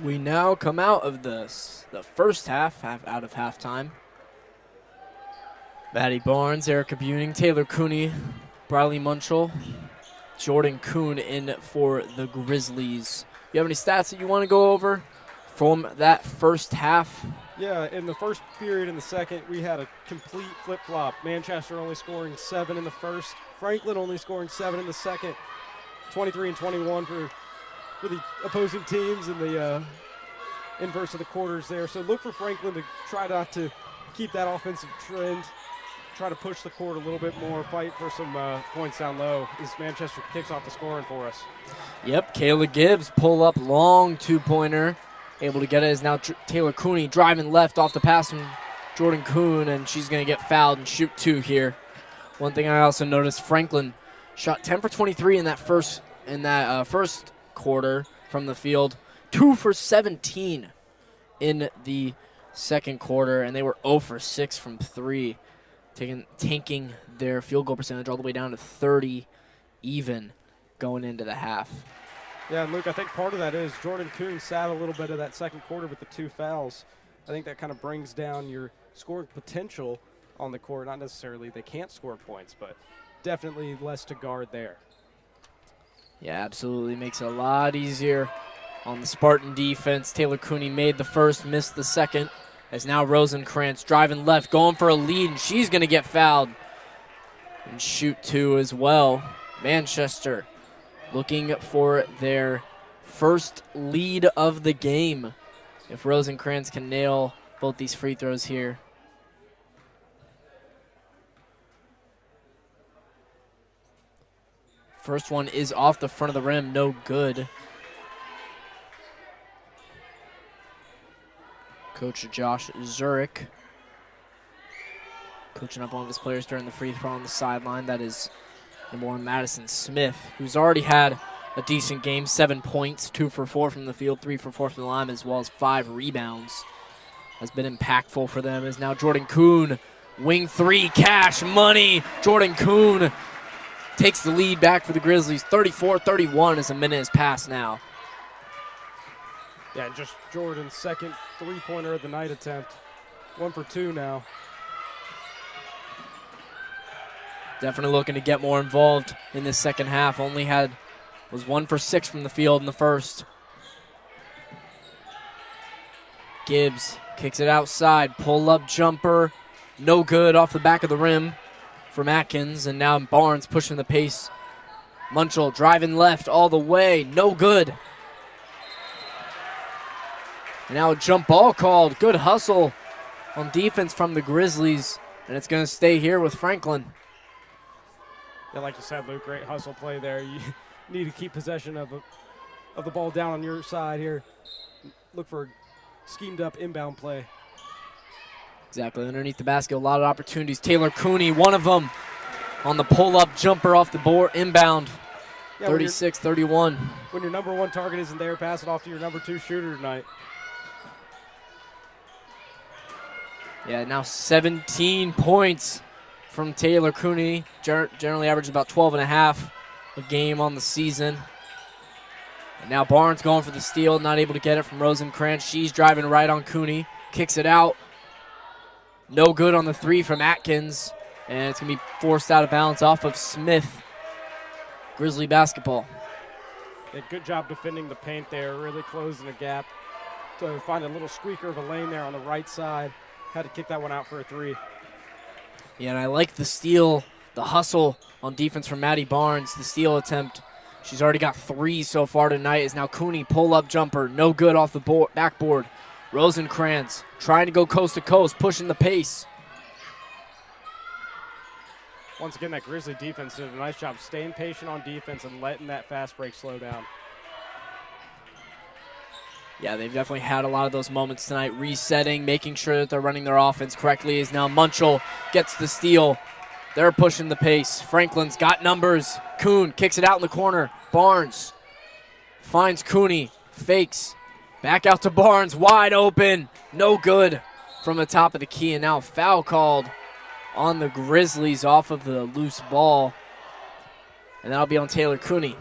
We now come out of the first half out of halftime. Maddie Barnes, Erica Buning, Taylor Cooney, Briley Munchell, Jordan Kuhn in for the Grizzlies. You have any stats that you want to go over from that first half? Yeah, in the first period and the second, we had a complete flip-flop. Manchester only scoring 7 in the first. Franklin only scoring 7 in the second. 23 and 21 for the opposing teams in the inverse of the quarters there. So look for Franklin to try not to keep that offensive trend, try to push the court a little bit more, fight for some points down low as Manchester kicks off the scoring for us. Yep, Kayla Gibbs pull up long two-pointer. Able to get it is now Taylor Cooney driving left off the pass from Jordan Kuhn, and she's going to get fouled and shoot 2 here. One thing I also noticed, Franklin shot 10 for 23 in that first quarter from the field, 2 for 17 in the second quarter, and they were 0 for 6 from 3, tanking their field goal percentage all the way down to 30 even going into the half. Yeah, and Luke, I think part of that is Jordan Kuhn sat a little bit of that second quarter with the 2 fouls. I think that kind of brings down your scoring potential on the court. Not necessarily they can't score points, but definitely less to guard there. Yeah, absolutely. Makes it a lot easier on the Spartan defense. Taylor Cooney made the first, missed the second, as now Rosenkrantz driving left, going for a lead, and she's going to get fouled and shoot 2 as well. Manchester looking for their first lead of the game. If Rosenkrantz can nail both these free throws here. First one is off the front of the rim, no good. Coach Josh Zurich coaching up one of his players during the free throw on the sideline. That is number 1, Madison Smith, who's already had a decent game, 7 points, 2 for 4 from the field, 3 for 4 from the line, as well as 5 rebounds. Has been impactful for them. Is now Jordan Kuhn, wing 3, cash money. Jordan Kuhn takes the lead back for the Grizzlies, 34-31 as a minute has passed now. Yeah, just Jordan's second three-pointer of the night attempt. 1 for 2 now. Definitely looking to get more involved in this second half. Was 1 for 6 from the field in the first. Gibbs kicks it outside. Pull-up jumper. No good off the back of the rim from Atkins. And now Barnes pushing the pace. Munchell driving left all the way. No good. And now a jump ball called. Good hustle on defense from the Grizzlies. And it's going to stay here with Franklin. Yeah, like you said, Luke, great hustle play there. You need to keep possession of the ball down on your side here. Look for a schemed-up inbound play. Exactly, underneath the basket, a lot of opportunities. Taylor Cooney, one of them, on the pull-up jumper off the board, inbound, yeah, 36-31. When your number 1 target isn't there, pass it off to your number 2 shooter tonight. Yeah, now 17 points from Taylor Cooney. Generally averages about 12.5 a game on the season. And now Barnes going for the steal, not able to get it from Rosenkrantz. She's driving right on Cooney, kicks it out. No good on the 3 from Atkins, and it's going to be forced out of bounds off of Smith. Grizzly basketball. Yeah, good job defending the paint there, really closing the gap to find a little squeaker of a lane there on the right side. Had to kick that one out for a 3. Yeah, and I like the steal, the hustle on defense from Maddie Barnes. The steal attempt, she's already got 3 so far tonight. Is now Cooney, pull-up jumper, no good off the backboard. Rosenkrantz trying to go coast to coast, pushing the pace. Once again, that Grizzly defense did a nice job staying patient on defense and letting that fast break slow down. Yeah, they've definitely had a lot of those moments tonight, resetting, making sure that they're running their offense correctly. Is now Munchell gets the steal. They're pushing the pace. Franklin's got numbers. Kuhn kicks it out in the corner. Barnes finds Cooney, fakes. Back out to Barnes, wide open. No good from the top of the key. And now a foul called on the Grizzlies off of the loose ball. And that'll be on Taylor Cooney.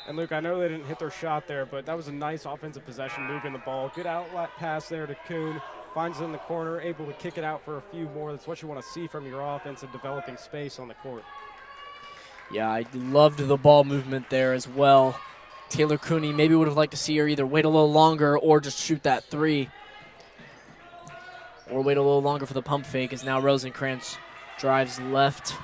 And, Luke, I know they didn't hit their shot there, but that was a nice offensive possession, moving the ball. Good outlet pass there to Kuhn. Finds it in the corner, able to kick it out for a few more. That's what you want to see from your offense and developing space on the court. Yeah, I loved the ball movement there as well. Taylor Cooney maybe would have liked to see her either wait a little longer or just shoot that three. Or wait a little longer for the pump fake as now Rosenkrantz drives left.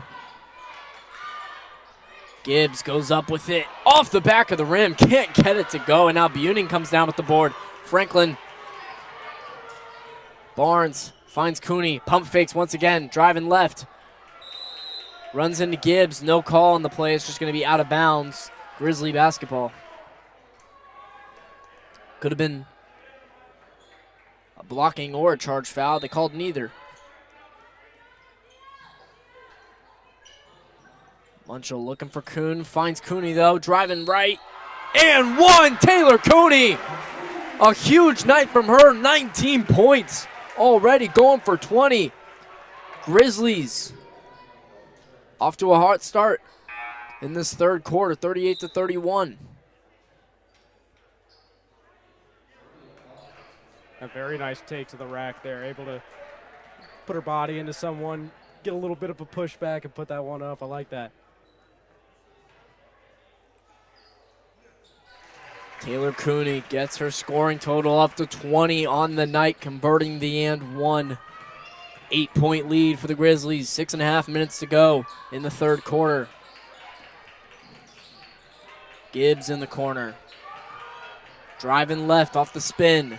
Gibbs goes up with it off the back of the rim. Can't get it to go. And now Buning comes down with the board. Franklin. Barnes finds Cooney. Pump fakes once again. Driving left. Runs into Gibbs. No call on the play. It's just going to be out of bounds. Grizzly basketball. Could have been a blocking or a charge foul. They called neither. Munchel looking for Kuhn. Finds Cooney, though. Driving right. And one! Taylor Cooney! A huge night from her. 19 points already. Going for 20. Grizzlies off to a hot start in this third quarter. 38-31. A very nice take to the rack there. Able to put her body into someone, get a little bit of a pushback, and put that one up. I like that. Taylor Cooney gets her scoring total up to 20 on the night, converting the and one. 8-point lead for the Grizzlies. 6.5 minutes to go in the third quarter. Gibbs in the corner. Driving left off the spin.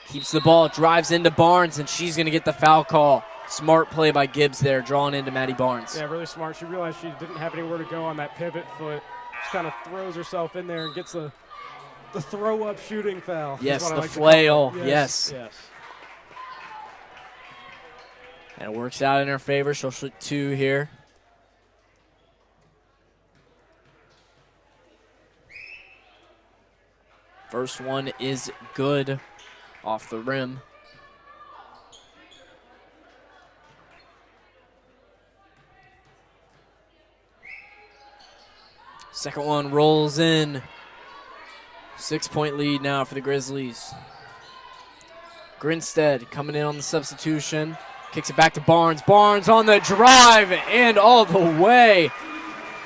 Keeps the ball, drives into Barnes, and she's going to get the foul call. Smart play by Gibbs there, drawing into Maddie Barnes. Yeah, really smart. She realized she didn't have anywhere to go on that pivot foot. Just kind of throws herself in there and gets the throw-up shooting foul. Yes, the flail. Yes. And it works out in her favor. She'll shoot two here. First one is good off the rim. Second one rolls in. 6-point lead now for the Grizzlies. Grinstead coming in on the substitution. Kicks it back to Barnes. Barnes on the drive and all the way.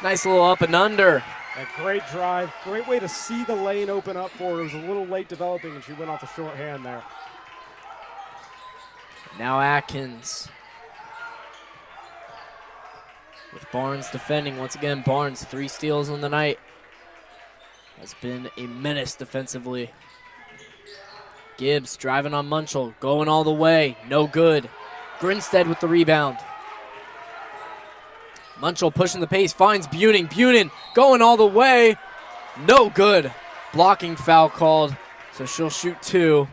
Nice little up and under. A great drive. Great way to see the lane open up for her. It was a little late developing, and she went off a short hand there. Now Atkins. With Barnes defending. Once again, Barnes, 3 steals on the night. Has been a menace defensively. Gibbs driving on Munchel. Going all the way. No good. Grinstead with the rebound. Munchel pushing the pace. Finds Buning. Buning going all the way. No good. Blocking foul called. So she'll shoot 2.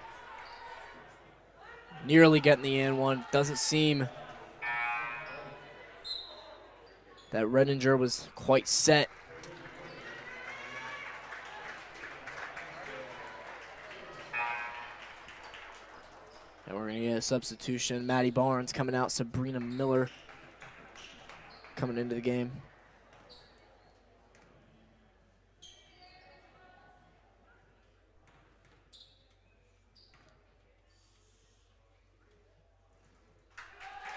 Nearly getting the and one. Doesn't seem that Redinger was quite set. And we're going to get a substitution. Maddie Barnes coming out. Sabrina Miller coming into the game.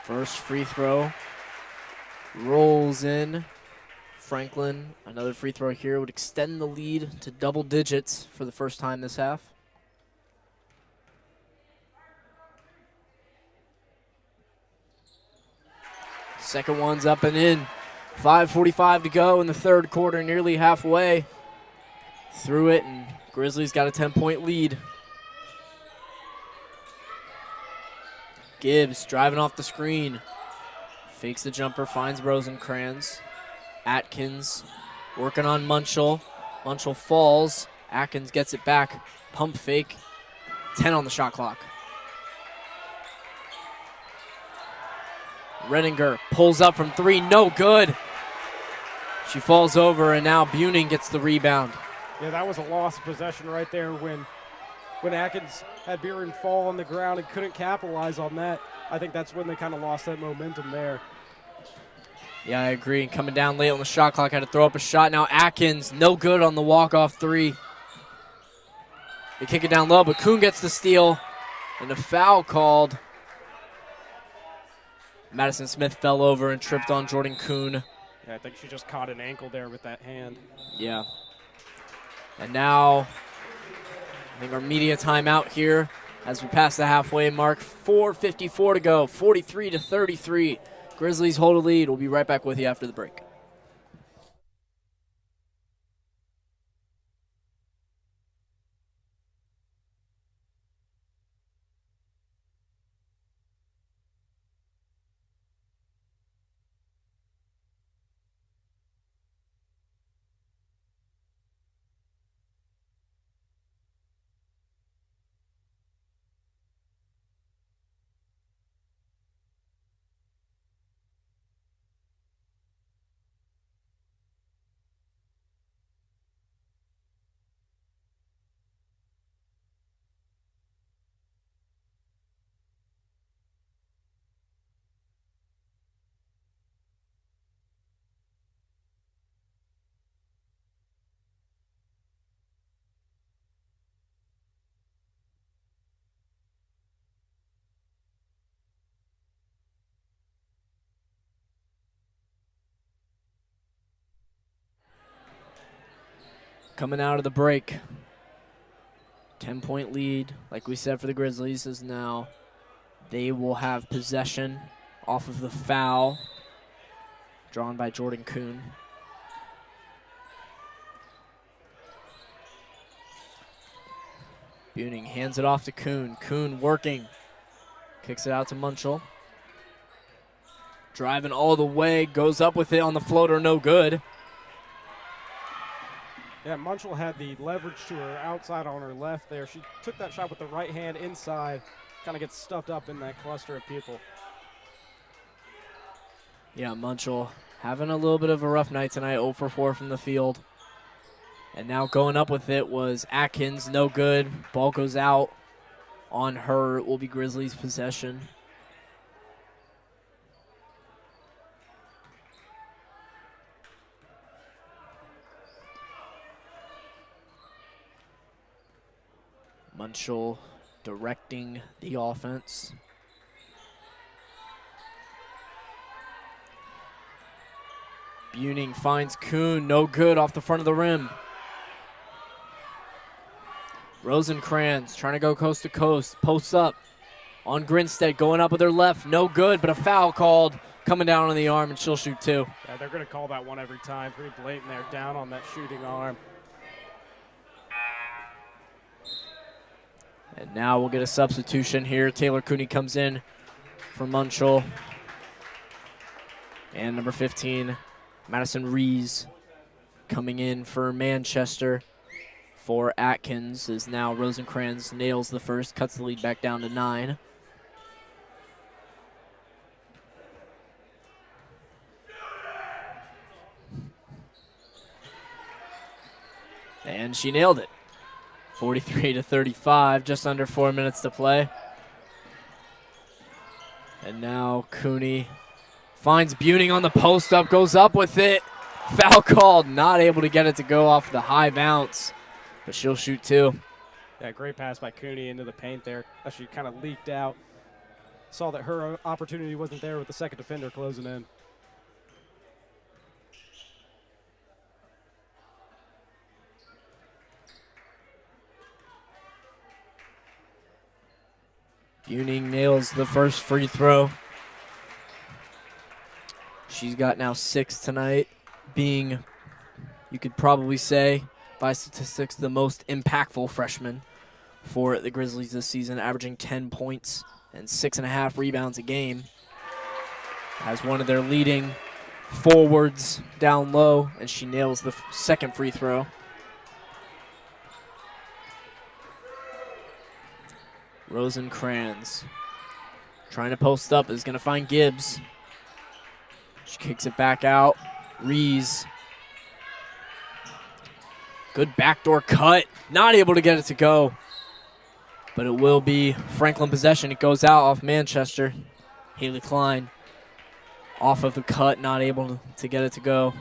First free throw rolls in. Franklin, another free throw here would extend the lead to double digits for the first time this half. Second one's up and in. 5:45 to go in the third quarter, nearly halfway through it, and Grizzlies got a 10-point lead. Gibbs driving off the screen. Fakes the jumper, finds Rosenkrantz. Atkins working on Munchel. Munchel falls. Atkins gets it back. Pump fake. 10 on the shot clock. Redinger pulls up from 3. No good. She falls over, and now Buning gets the rebound. Yeah, that was a lost possession right there when Atkins had Buren fall on the ground and couldn't capitalize on that. I think that's when they kind of lost that momentum there. Yeah, I agree. Coming down late on the shot clock, had to throw up a shot. Now Atkins, no good on the walk-off three. They kick it down low, but Kuhn gets the steal, and a foul called. Madison Smith fell over and tripped on Jordan Kuhn. Yeah, I think she just caught an ankle there with that hand. Yeah. And now, I think our media timeout here as we pass the halfway mark. 4:54 to go, 43-33. Grizzlies hold a lead. We'll be right back with you after the break. Coming out of the break, 10-point lead, like we said for the Grizzlies, is now they will have possession off of the foul drawn by Jordan Kuhn. Buning hands it off to Kuhn. Kuhn working, kicks it out to Munchel. Driving all the way, goes up with it on the floater, no good. Yeah, Munchel had the leverage to her outside on her left there. She took that shot with the right hand inside, kind of gets stuffed up in that cluster of people. Yeah, Munchel having a little bit of a rough night tonight, 0 for 4 from the field. And now going up with it was Atkins, no good. Ball goes out on her. It will be Grizzlies' possession. Munchel directing the offense. Buning finds Kuhn, no good off the front of the rim. Rosenkrantz trying to go coast to coast, posts up on Grinstead, going up with her left, no good, but a foul called, coming down on the arm, and she'll shoot two. Yeah, they're going to call that one every time. Pretty blatant there, down on that shooting arm. And now we'll get a substitution here. Taylor Cooney comes in for Munchel. And number 15, Madison Rees, coming in for Manchester. For Atkins is now Rosenkrantz, nails the first, cuts the lead back down to 9. And she nailed it. 43-35, just under 4 minutes to play. And now Cooney finds Buning on the post up, goes up with it. Foul called, not able to get it to go off the high bounce, but she'll shoot two. Yeah, great pass by Cooney into the paint there. She kind of leaked out. Saw that her opportunity wasn't there with the second defender closing in. Buning nails the first free throw. She's got now 6 tonight, being, you could probably say, by statistics, the most impactful freshman for the Grizzlies this season, averaging 10 points and 6.5 rebounds a game. Has one of their leading forwards down low, and she nails the second free throw. Rosenkrantz trying to post up, is going to find Gibbs. She kicks it back out. Rees. Good backdoor cut. Not able to get it to go. But it will be Franklin possession. It goes out off Manchester. Haley Klein off of the cut, not able to get it to go.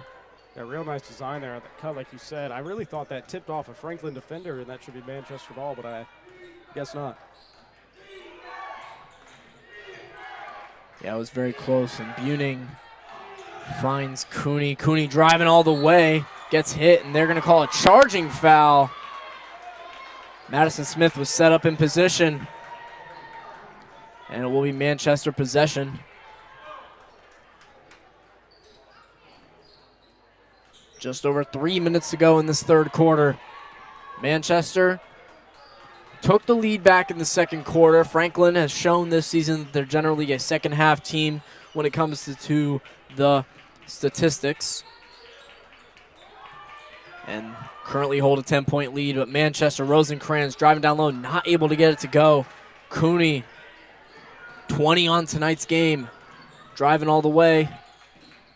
Yeah, real nice design there on the cut, like you said. I really thought that tipped off a Franklin defender, and that should be Manchester ball, but I guess not. Yeah, it was very close, and Buning finds Cooney. Cooney driving all the way, gets hit, and they're going to call a charging foul. Madison Smith was set up in position, and it will be Manchester possession. Just over 3 minutes to go in this third quarter. Manchester took the lead back in the second quarter. Franklin has shown this season that they're generally a second half team when it comes to the statistics. And currently hold a 10-point lead, but Manchester, Rosencrantz driving down low, not able to get it to go. Cooney, 20 on tonight's game, driving all the way.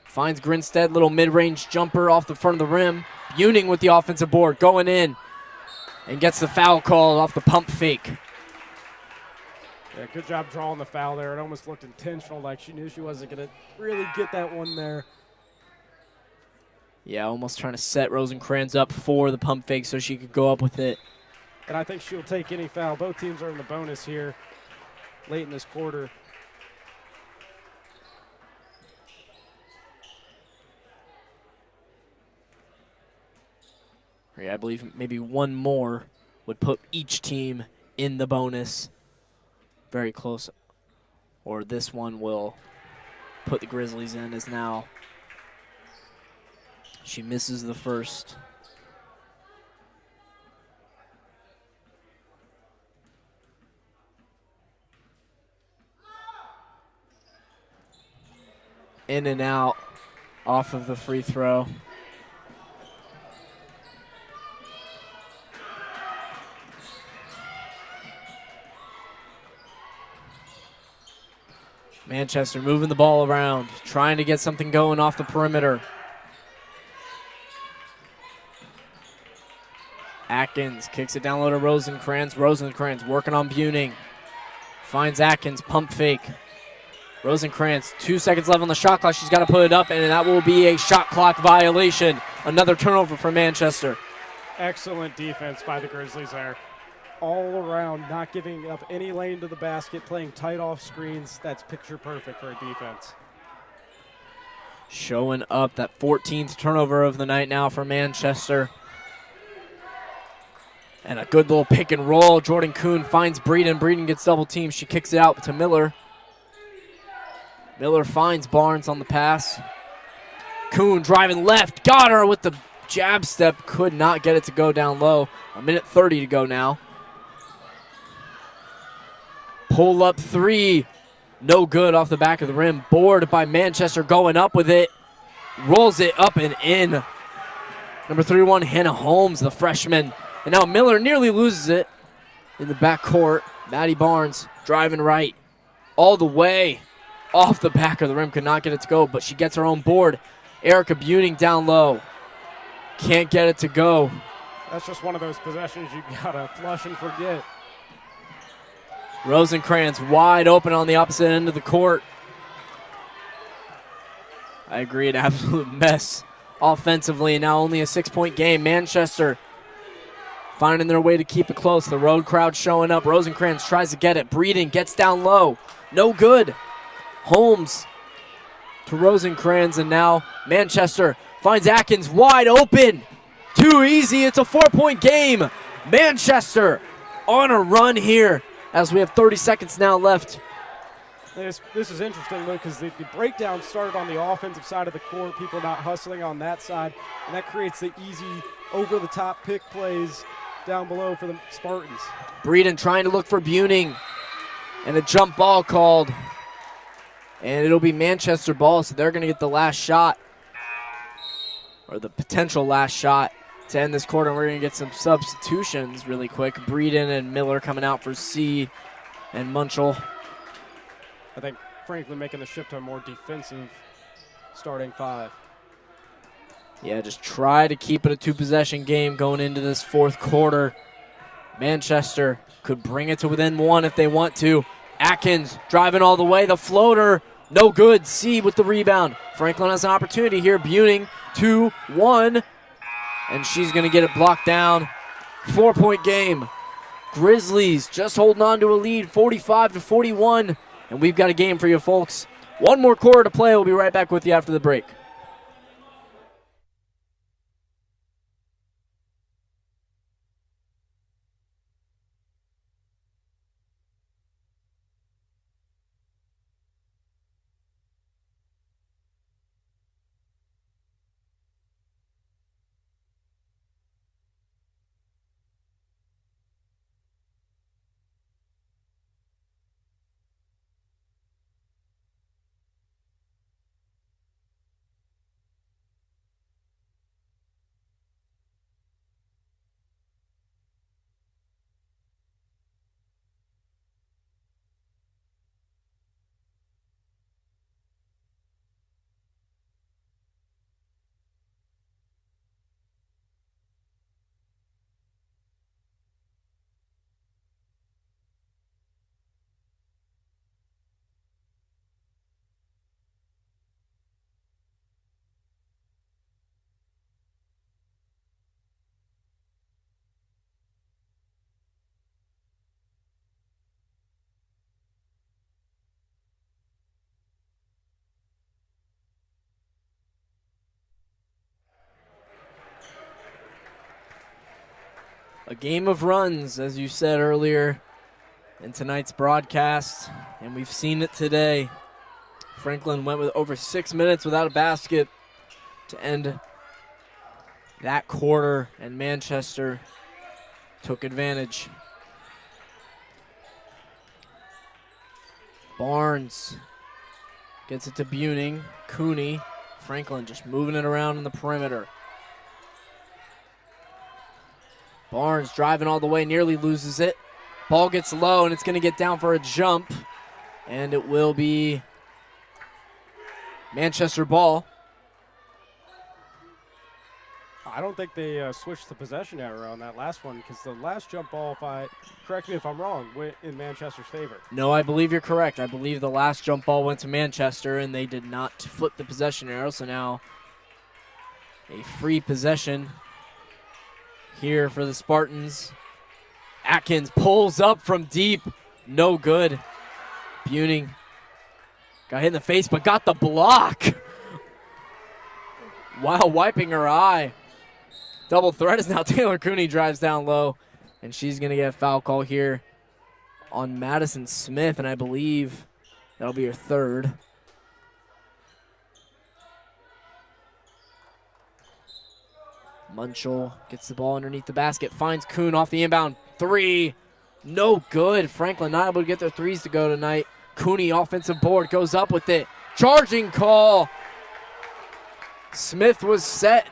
Finds Grinstead, little mid-range jumper off the front of the rim. Buning with the offensive board, going in, and gets the foul called off the pump fake. Yeah, good job drawing the foul there. It almost looked intentional, like she knew she wasn't going to really get that one there. Yeah, almost trying to set Rosencrantz up for the pump fake so she could go up with it. And I think she'll take any foul. Both teams are in the bonus here late in this quarter. Yeah, I believe maybe one more would put each team in the bonus. Very close. Or this one will put the Grizzlies in as now she misses the first. In and out off of the free throw. Manchester moving the ball around, trying to get something going off the perimeter. Atkins kicks it down low to Rosencrantz. Rosencrantz working on Buning. Finds Atkins, pump fake. Rosencrantz, 2 seconds left on the shot clock. She's got to put it up, and that will be a shot clock violation. Another turnover for Manchester. Excellent defense by the Grizzlies there. All around, not giving up any lane to the basket, playing tight off screens. That's picture perfect for a defense. Showing up that 14th turnover of the night now for Manchester. And a good little pick and roll. Jordan Kuhn finds Breeden. Breeden gets double teamed. She kicks it out to Miller. Miller finds Barnes on the pass. Kuhn driving left. Got her with the jab step. Could not get it to go down low. 1:30 to go now. Pull up three. No good off the back of the rim. Board by Manchester going up with it. Rolls it up and in. Number 31, Hannah Holmes, the freshman. And now Miller nearly loses it in the backcourt. Maddie Barnes driving right all the way off the back of the rim. Could not get it to go, but she gets her own board. Erica Buning down low. Can't get it to go. That's just one of those possessions you gotta flush and forget. Rosencrantz wide open on the opposite end of the court. I agree, an absolute mess offensively. Now only a 6-point game. Manchester finding their way to keep it close. The road crowd showing up. Rosencrantz tries to get it. Breeden gets down low. No good. Holmes to Rosencrantz, and now Manchester finds Atkins wide open. Too easy. It's a 4-point game. Manchester on a run here as we have 30 seconds now left. This is interesting, Luke, because the breakdown started on the offensive side of the court, people not hustling on that side, and that creates the easy over-the-top pick plays down below for the Spartans. Breeden trying to look for Buning, and a jump ball called. And it'll be Manchester ball, so they're going to get the last shot, or the potential last shot to end this quarter. We're going to get some substitutions really quick. Breeden and Miller coming out for C, and Munchel. I think Franklin making the shift to a more defensive starting five. Yeah, just try to keep it a two-possession game going into this fourth quarter. Manchester could bring it to within one if they want to. Atkins driving all the way. The floater No good. C with the rebound. Franklin has an opportunity here. Buning 2-1. And she's going to get it blocked down. 4-point game. Grizzlies just holding on to a lead, 45-41. And we've got a game for you folks. One more quarter to play. We'll be right back with you after the break. A game of runs, as you said earlier in tonight's broadcast, and we've seen it today. Franklin went with over 6 minutes without a basket to end that quarter, and Manchester took advantage. Barnes gets it to Buning. Cooney. Franklin just moving it around in the perimeter. Barnes driving all the way, nearly loses it. Ball gets low, and it's going to get down for a jump. And it will be Manchester ball. I don't think they switched the possession error on that last one, because the last jump ball, correct me if I'm wrong, went in Manchester's favor. No, I believe you're correct. I believe the last jump ball went to Manchester, and they did not flip the possession arrow, so now a free possession here for the Spartans. Atkins pulls up from deep. No good. Buning got hit in the face, but got the block while wiping her eye. Double threat is now Taylor Cooney drives down low, and she's going to get a foul call here on Madison Smith, and I believe that'll be her third. Munchel gets the ball underneath the basket, finds Kuhn off the inbound. Three, no good. Franklin not able to get their threes to go tonight. Cooney offensive board, goes up with it. Charging call. Smith was set.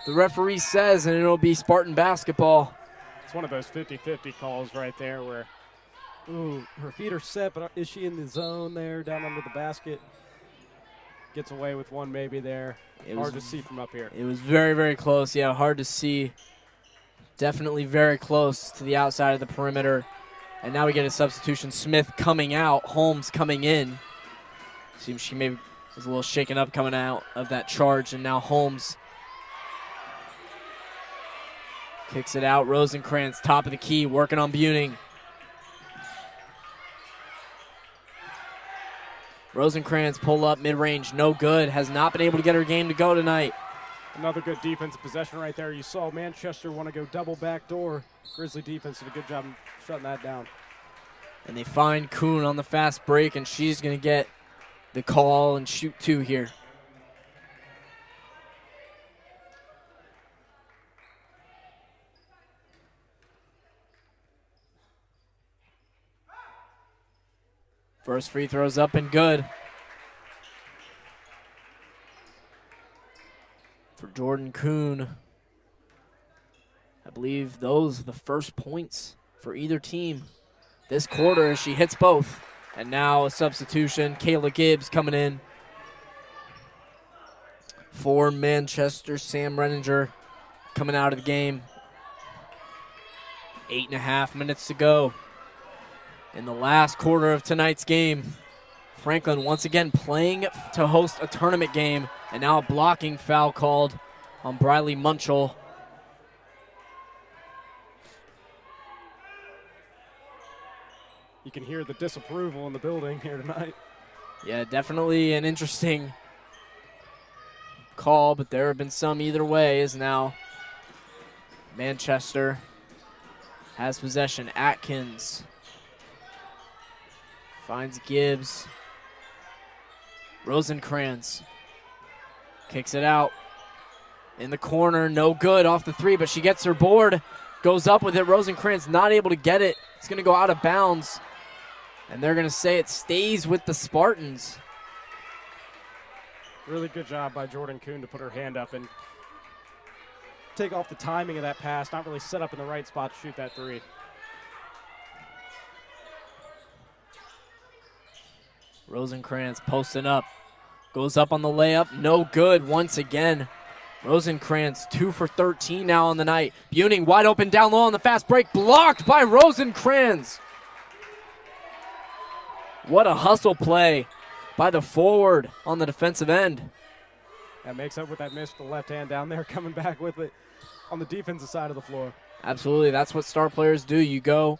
The referee says, and it'll be Spartan basketball. It's one of those 50-50 calls right there where, ooh, her feet are set, but is she in the zone there down under the basket? Gets away with one maybe there. Hard to see from up here. It was very, very close. Yeah, hard to see. Definitely very close to the outside of the perimeter. And now we get a substitution. Smith coming out, Holmes coming in. Seems she maybe was a little shaken up coming out of that charge, and now Holmes kicks it out. Rosenkrantz, top of the key, working on Buning. Rosenkrantz pull up mid-range, no good. Has not been able to get her game to go tonight. Another good defensive possession right there. You saw Manchester want to go double back door. Grizzly defense did a good job shutting that down. And they find Kuhn on the fast break, and she's going to get the call and shoot two here. First free throw's up and good for Jordan Kuhn. I believe those are the first points for either team this quarter as she hits both. And now a substitution. Kayla Gibbs coming in for Manchester. Sam Renninger coming out of the game. 8.5 minutes to go in the last quarter of tonight's game. Franklin once again playing to host a tournament game, and now a blocking foul called on Briley Munchell. You can hear the disapproval in the building here tonight. Yeah, definitely an interesting call, but there have been some either way, as now Manchester has possession. Atkins finds Gibbs. Rosencrantz kicks it out in the corner. No good off the three, but she gets her board. Goes up with it. Rosencrantz not able to get it. It's going to go out of bounds. And they're going to say it stays with the Spartans. Really good job by Jordan Kuhn to put her hand up and take off the timing of that pass. Not really set up in the right spot to shoot that three. Rosencrantz posting up. Goes up on the layup. No good once again. Rosencrantz 2 for 13 now on the night. Buning wide open down low on the fast break. Blocked by Rosencrantz. What a hustle play by the forward on the defensive end. That makes up with that miss with the left hand down there, coming back with it on the defensive side of the floor. Absolutely. That's what star players do. You go,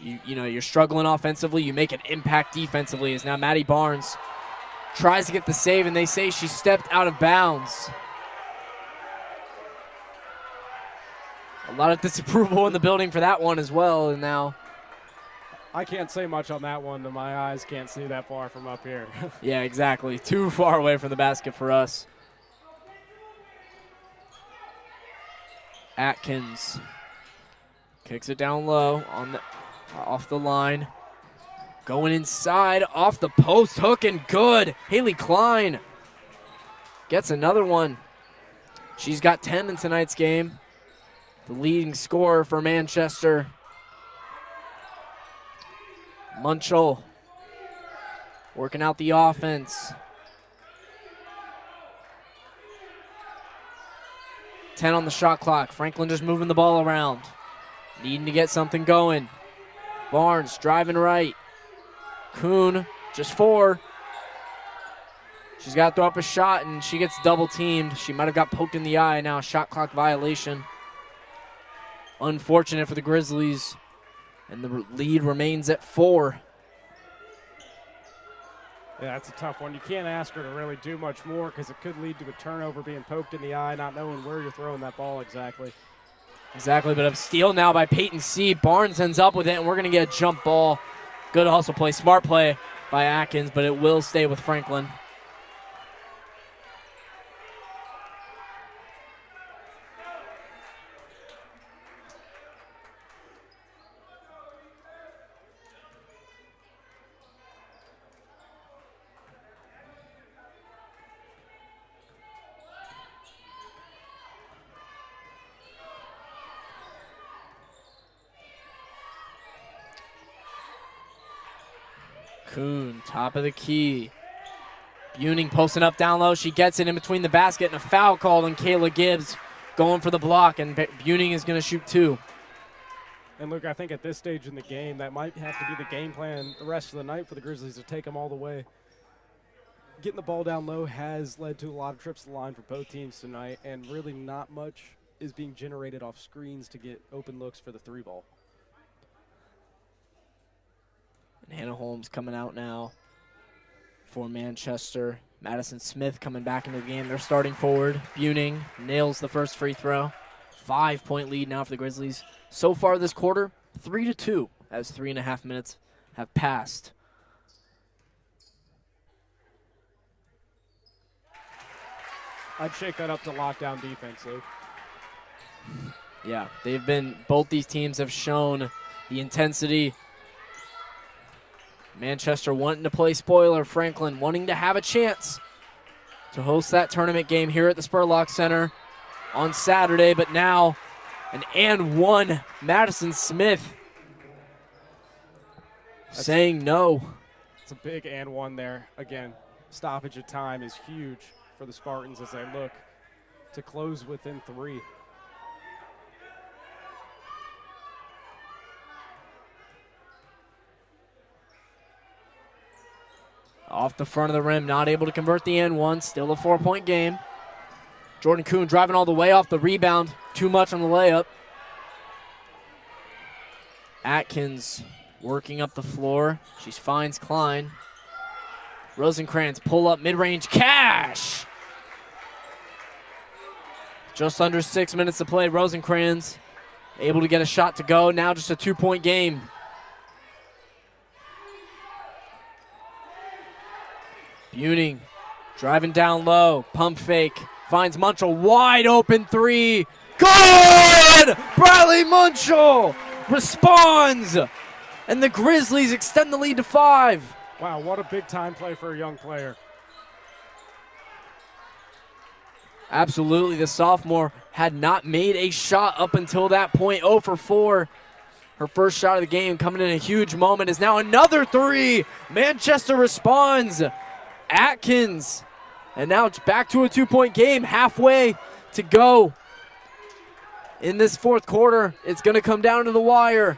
you know, you're struggling offensively. You make an impact defensively. As now Maddie Barnes tries to get the save, and they say she stepped out of bounds. A lot of disapproval in the building for that one as well. And now I can't say much on that one. My eyes can't see that far from up here. yeah, exactly. Too far away from the basket for us. Atkins kicks it down low on the off the line. Going inside, off the post, hook and good. Haley Klein gets another one. She's got 10 in tonight's game. The leading scorer for Manchester. Munchell working out the offense. 10 on the shot clock. Franklin just moving the ball around. Needing to get something going. Barnes driving right. Kuhn just 4. She's got to throw up a shot, and she gets double teamed. She might have got poked in the eye. Now a shot clock violation. Unfortunate for the Grizzlies. And the lead remains at 4. Yeah, that's a tough one. You can't ask her to really do much more because it could lead to a turnover, being poked in the eye, not knowing where you're throwing that ball exactly. Exactly, but a steal now by Peyton C. Barnes ends up with it, and we're going to get a jump ball. Good hustle play, smart play by Atkins, but it will stay with Franklin. Kuhn, top of the key. Buning posting up down low. She gets it in between the basket, and a foul called on Kayla Gibbs going for the block, and Buning is going to shoot 2. And Luke, I think at this stage in the game, that might have to be the game plan the rest of the night for the Grizzlies to take them all the way. Getting the ball down low has led to a lot of trips to the line for both teams tonight, and really not much is being generated off screens to get open looks for the 3 ball. And Hannah Holmes coming out now for Manchester. Madison Smith coming back into the game. They're starting forward. Buning nails the first free throw. 5-point lead now for the Grizzlies. So far this quarter, 3-2, as 3.5 minutes have passed. I'd shake that up to lockdown defense, Luke. Yeah, both these teams have shown the intensity. Manchester wanting to play spoiler. Franklin wanting to have a chance to host that tournament game here at the Spurlock Center on Saturday. But now an and one. Madison Smith saying no. It's a big and one there. Again, stoppage of time is huge for the Spartans as they look to close within 3. Off the front of the rim, not able to convert the end one. Still a 4-point game. Jordan Kuhn driving all the way off the rebound. Too much on the layup. Atkins working up the floor. She finds Klein. Rosencrantz pull up mid-range. Cash! Just under 6 minutes to play. Rosencrantz able to get a shot to go. Now just a 2-point game. Buning driving down low. Pump fake. Finds Munchell. Wide open three. Good! Bradley Munchell responds. And the Grizzlies extend the lead to 5. Wow, what a big-time play for a young player. Absolutely. The sophomore had not made a shot up until that point. 0 for 4. Her first shot of the game coming in a huge moment is now another three. Manchester responds. Atkins. And now it's back to a 2-point game. Halfway to go in this fourth quarter. It's going to come down to the wire.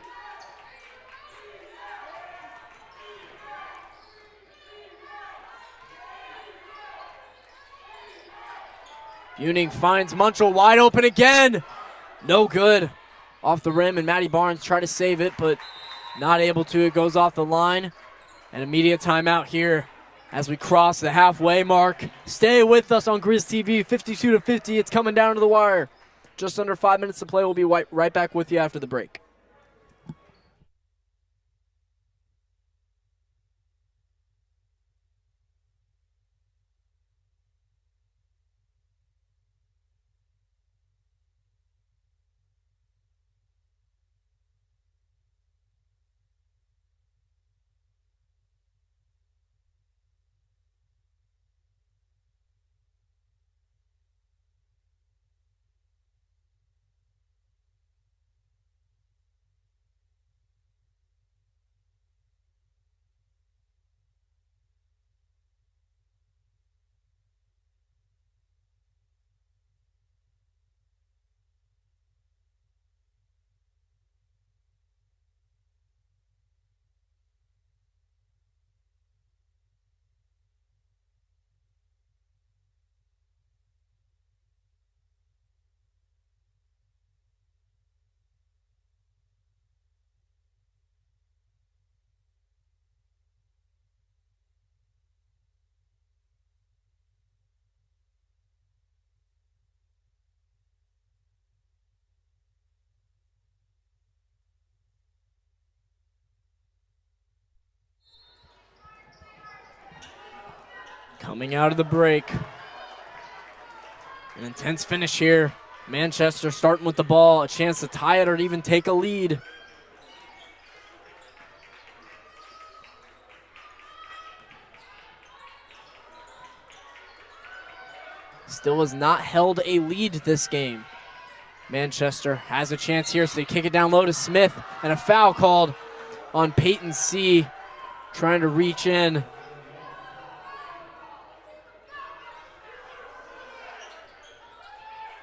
Buning finds Munchell wide open again. No good. Off the rim, and Maddie Barnes tried to save it, but not able to. It goes off the line. An immediate timeout here as we cross the halfway mark. Stay with us on Grizz TV, 52-50. It's coming down to the wire. Just under 5 minutes to play. We'll be right back with you after the break. Coming out of the break. An intense finish here. Manchester starting with the ball. A chance to tie it or even take a lead. Still has not held a lead this game. Manchester has a chance here, so they kick it down low to Smith. And a foul called on Peyton C. Trying to reach in.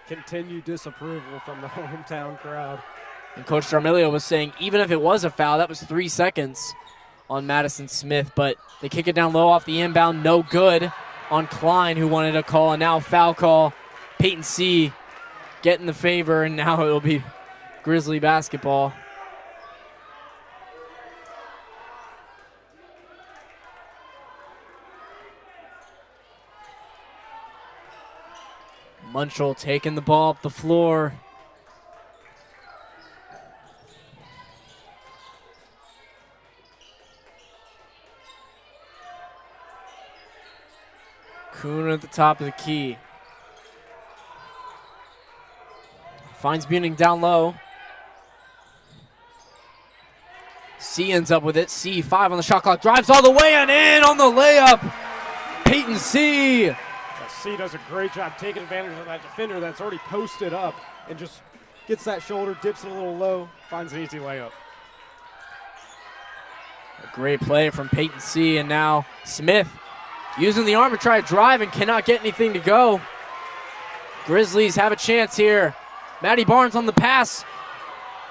Continued disapproval from the hometown crowd. And Coach Darmilio was saying even if it was a foul, that was 3 seconds on Madison Smith. But they kick it down low off the inbound. No good on Klein, who wanted a call. And now foul call. Peyton C. getting the favor, and now it'll be Grizzly basketball. Munchell taking the ball up the floor. Kuhn at the top of the key. Finds Buning down low. C ends up with it. C, 5 on the shot clock. Drives all the way and in on the layup. Peyton C. C does a great job taking advantage of that defender that's already posted up and just gets that shoulder, dips it a little low, finds an easy layup. A great play from Peyton C. And now Smith using the arm to try to drive and cannot get anything to go. Grizzlies have a chance here. Maddie Barnes on the pass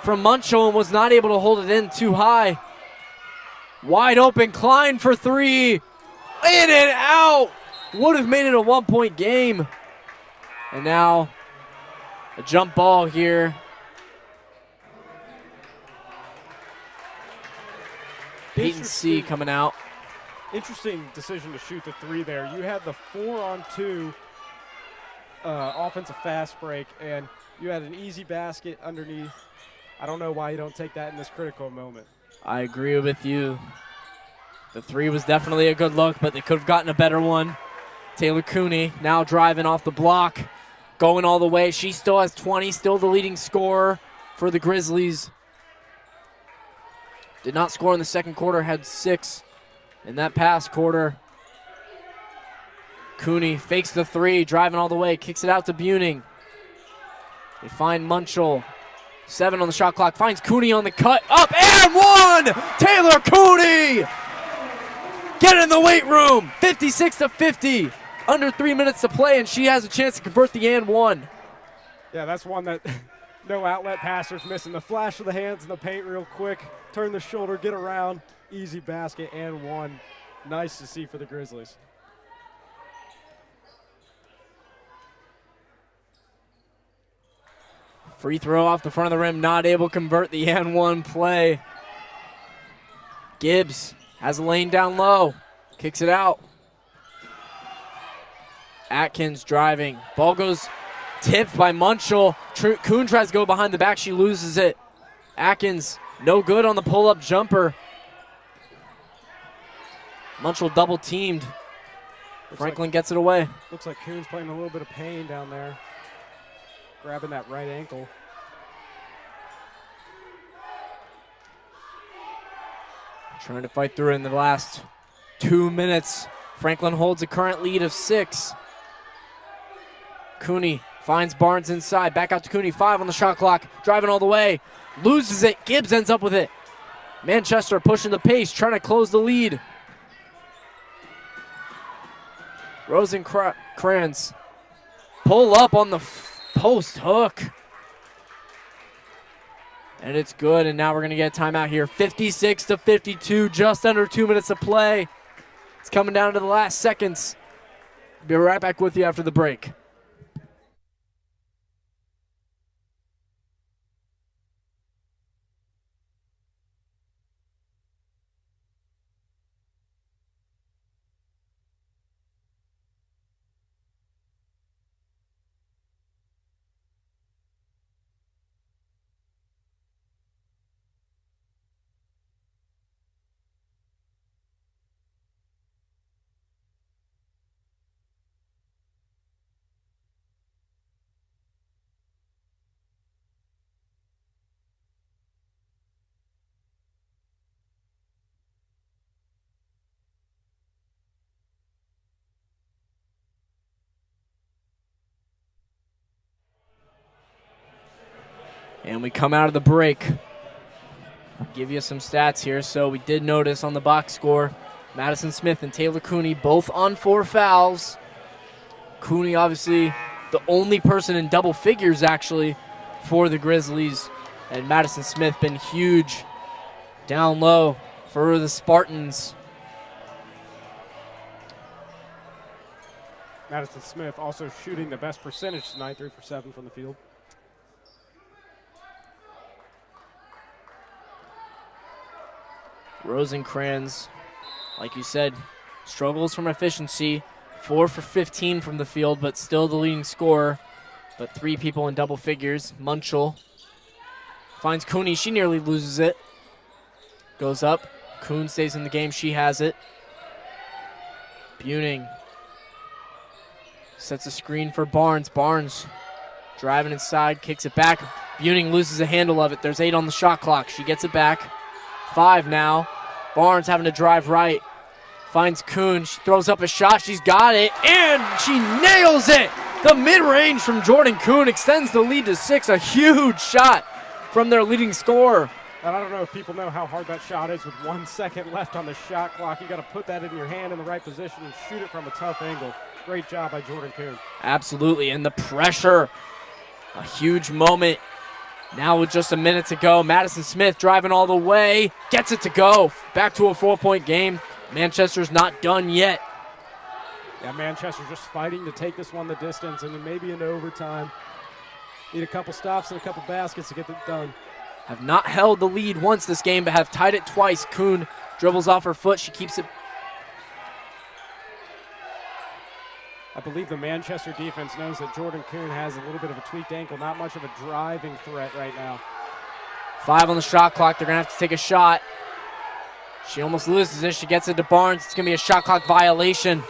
from Munchell and was not able to hold it in too high. Wide open, Klein for 3. In and out. Would have made it a 1-point game. And now a jump ball here. Peyton C coming out. Interesting decision to shoot the three there. You had the 4-on-2 offensive fast break, and you had an easy basket underneath. I don't know why you don't take that in this critical moment. I agree with you. The three was definitely a good look, but they could have gotten a better one. Taylor Cooney now driving off the block, going all the way. She still has 20, still the leading scorer for the Grizzlies. Did not score in the second quarter, had 6 in that past quarter. Cooney fakes the three, driving all the way, kicks it out to Buning. They find Munchell. 7 on the shot clock, finds Cooney on the cut, up and 1! Taylor Cooney! Get in the weight room, 56-50. Under 3 minutes to play, and she has a chance to convert the and 1. Yeah, that's one that no outlet passers missing. The flash of the hands in the paint real quick, turn the shoulder, get around, easy basket and 1. Nice to see for the Grizzlies. Free throw off the front of the rim, not able to convert the and 1 play. Gibbs has a lane down low, kicks it out. Atkins driving, ball goes tipped by Munchell. Kuhn tries to go behind the back, she loses it. Atkins, no good on the pull-up jumper. Munchell double teamed. Franklin gets it away. Looks like Kuhn's playing a little bit of pain down there, grabbing that right ankle. Trying to fight through in the last 2 minutes. Franklin holds a current lead of 6. Cooney finds Barnes inside. Back out to Cooney. 5 on the shot clock. Driving all the way. Loses it. Gibbs ends up with it. Manchester pushing the pace. Trying to close the lead. Rosencrantz. Pull up on the post hook. And it's good, and now we're going to get a timeout here. 56-52, just under 2 minutes to play. It's coming down to the last seconds. Be right back with you after the break. And we come out of the break. I'll give you some stats here. So we did notice on the box score, Madison Smith and Taylor Cooney both on 4 fouls. Cooney obviously the only person in double figures actually for the Grizzlies. And Madison Smith been huge down low for the Spartans. Madison Smith also shooting the best percentage tonight, 3 for 7 from the field. Rosencrantz, like you said, struggles from efficiency. 4 for 15 from the field, but still the leading scorer. But 3 people in double figures. Munchell finds Cooney. She nearly loses it. Goes up. Kuhn stays in the game. She has it. Buning sets a screen for Barnes. Barnes driving inside, kicks it back. Buning loses the handle of it. There's 8 on the shot clock. She gets it back. 5 now. Barnes having to drive right. Finds Kuhn. She throws up a shot. She's got it. And she nails it. The mid-range from Jordan Kuhn extends the lead to 6. A huge shot from their leading scorer. And I don't know if people know how hard that shot is with 1 second left on the shot clock. You got to put that in your hand in the right position and shoot it from a tough angle. Great job by Jordan Kuhn. Absolutely. And the pressure. A huge moment. Now with just a minute to go, Madison Smith driving all the way, gets it to go. Back to a 4-point game. Manchester's not done yet. Yeah, Manchester just fighting to take this one the distance, and then maybe into overtime. Need a couple stops and a couple baskets to get it done. Have not held the lead once this game, but have tied it twice. Kuhn dribbles off her foot. She keeps it. I believe the Manchester defense knows that Jordan Kuhn has a little bit of a tweaked ankle, not much of a driving threat right now. 5 on the shot clock. They're going to have to take a shot. She almost loses it. She gets it to Barnes. It's going to be a shot clock violation.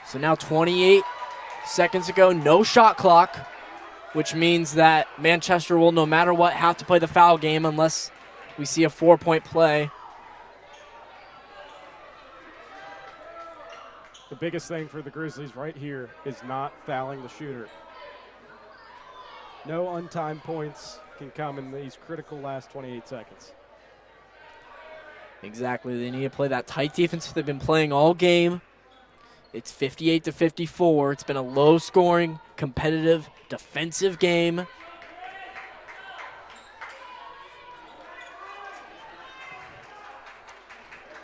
So now 28 seconds ago, no shot clock, which means that Manchester will, no matter what, have to play the foul game unless we see a 4-point play. The biggest thing for the Grizzlies right here is not fouling the shooter. No untimed points can come in these critical last 28 seconds. Exactly. They need to play that tight defense they've been playing all game. It's 58-54. It's been a low-scoring, competitive, defensive game.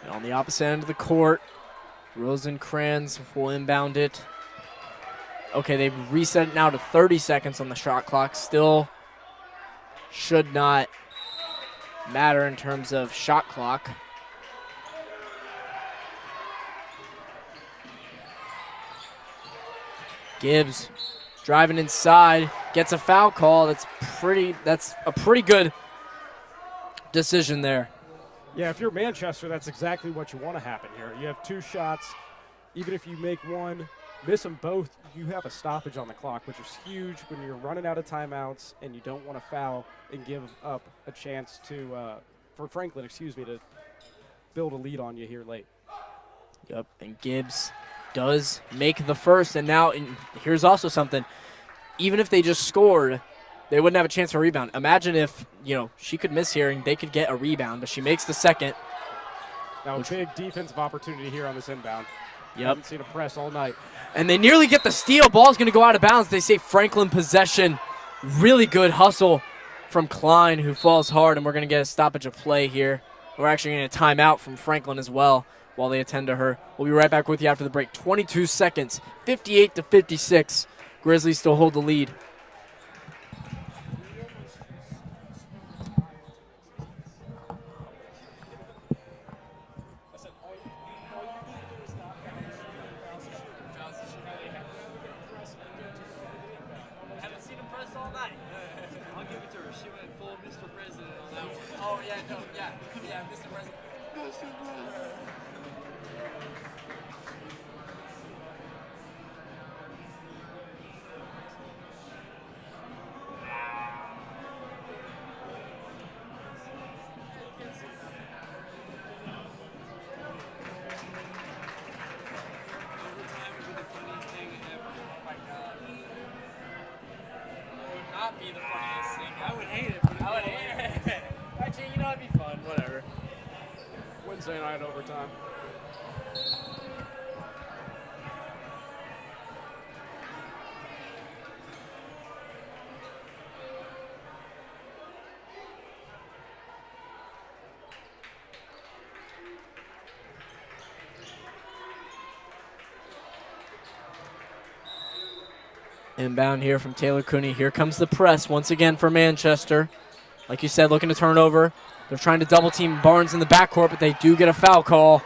And on the opposite end of the court, Rosencrantz will inbound it. Okay, they've reset it now to 30 seconds on the shot clock. Still should not matter in terms of shot clock. Gibbs driving inside, gets a foul call. That's a pretty good decision there. Yeah, if you're Manchester, that's exactly what you want to happen here. You have 2 shots. Even if you make one, miss them both, you have a stoppage on the clock, which is huge when you're running out of timeouts and you don't want to foul and give up a chance to, for Franklin, to build a lead on you here late. Yep, and Gibbs does make the first, and now here's also something. Even if they just scored, they wouldn't have a chance for a rebound. Imagine if, she could miss here and they could get a rebound, but she makes the second. Now a big defensive opportunity here on this inbound. Yep. Haven't seen a press all night. And they nearly get the steal. Ball's going to go out of bounds. They say Franklin possession. Really good hustle from Klein, who falls hard, and we're going to get a stoppage of play here. We're actually going to time out from Franklin as well while they attend to her. We'll be right back with you after the break. 22 seconds, 58-56. Grizzlies still hold the lead. Wednesday night overtime. Inbound here from Taylor Cooney. Here comes the press once again for Manchester. Like you said, looking to turn over. They're trying to double team Barnes in the backcourt, but they do get a foul call.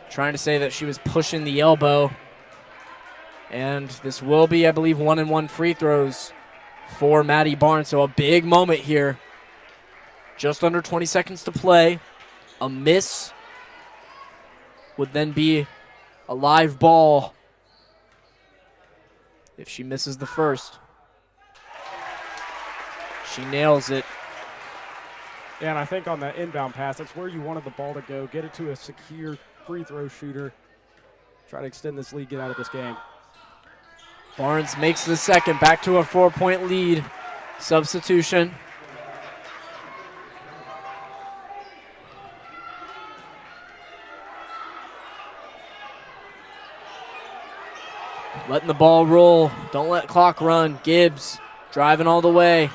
Trying to say that she was pushing the elbow. And this will be, I believe, 1-and-1 free throws for Maddie Barnes. So a big moment here. Just under 20 seconds to play. A miss would then be a live ball if she misses the first. She nails it. Yeah, and I think on that inbound pass, that's where you wanted the ball to go. Get it to a secure free throw shooter. Try to extend this lead, get out of this game. Barnes makes the second, back to a 4-point lead. Substitution. Letting the ball roll. Don't let clock run. Gibbs driving all the way.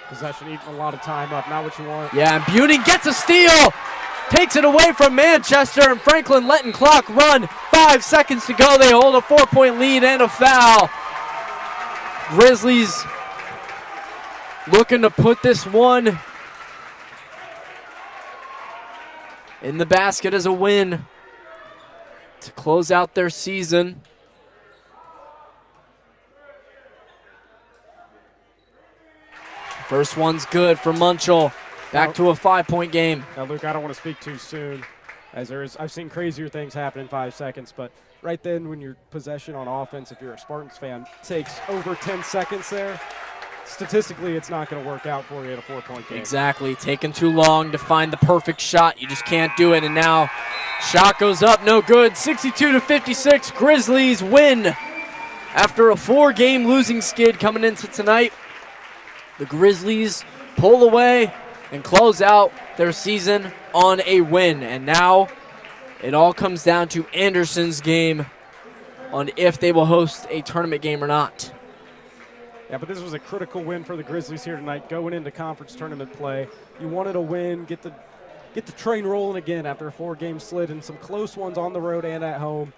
Possession eating a lot of time up. Not what you want. Yeah, and Buning gets a steal. Takes it away from Manchester, and Franklin letting clock run. 5 seconds to go. They hold a 4-point lead and a foul. Grizzlies looking to put this one in the basket as a win to close out their season. First one's good for Munchell. Back to a 5-point game. Now, Luke, I don't want to speak too soon, as I've seen crazier things happen in 5 seconds, but right then when your possession on offense, if you're a Spartans fan, takes over 10 seconds there, statistically it's not going to work out for you at a 4-point game. Exactly. Taking too long to find the perfect shot. You just can't do it. And now shot goes up, no good. 62-56. Grizzlies win after a 4-game losing skid coming into tonight. The Grizzlies pull away and close out their season on a win. And now it all comes down to Anderson's game on if they will host a tournament game or not. Yeah, but this was a critical win for the Grizzlies here tonight, going into conference tournament play. You wanted a win, get the train rolling again after a 4-game slid and some close ones on the road and at home.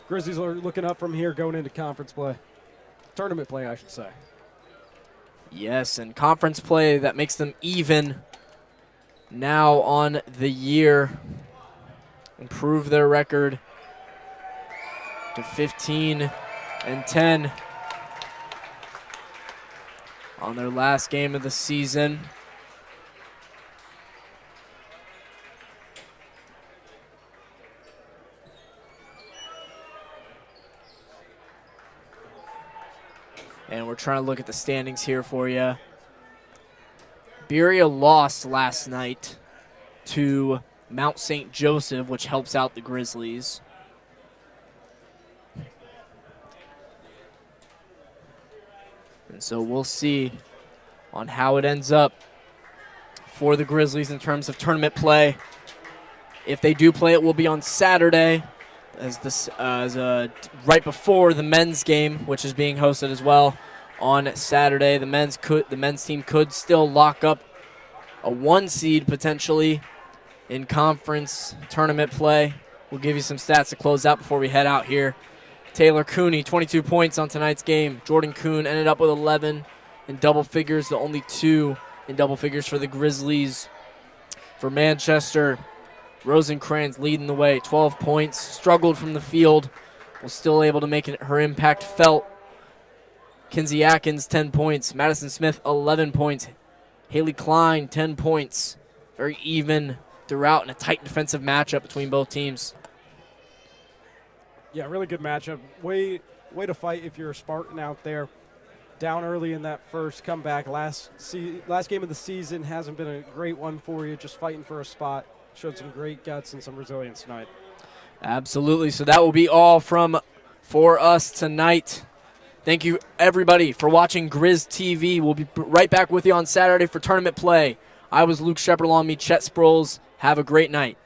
Grizzlies are looking up from here going into conference play. Tournament play, I should say. Yes, and conference play that makes them even now on the year. Improve their record to 15-10 on their last game of the season. And we're trying to look at the standings here for you. Berea lost last night to Mount St. Joseph, which helps out the Grizzlies. And so we'll see on how it ends up for the Grizzlies in terms of tournament play. If they do play, it will be on Saturday right before the men's game, which is being hosted as well on Saturday. The men's team could still lock up a 1 seed potentially in conference tournament play. We'll give you some stats to close out before we head out here. Taylor Cooney, 22 points on tonight's game. Jordan Kuhn ended up with 11 in double figures, the only 2 in double figures for the Grizzlies. For Manchester, Rosencrantz leading the way, 12 points, struggled from the field, was still able to make her impact felt. Kinsey Atkins, 10 points. Madison Smith, 11 points. Haley Klein, 10 points. Very even throughout in a tight defensive matchup between both teams. Yeah, really good matchup. Way to fight if you're a Spartan out there. Down early in that first comeback. Last game of the season hasn't been a great one for you, just fighting for a spot. Showed some great guts and some resilience tonight. Absolutely. So that will be all for us tonight. Thank you, everybody, for watching Grizz TV. We'll be right back with you on Saturday for tournament play. I was Luke Shepard, along with me, Chet Sproles. Have a great night.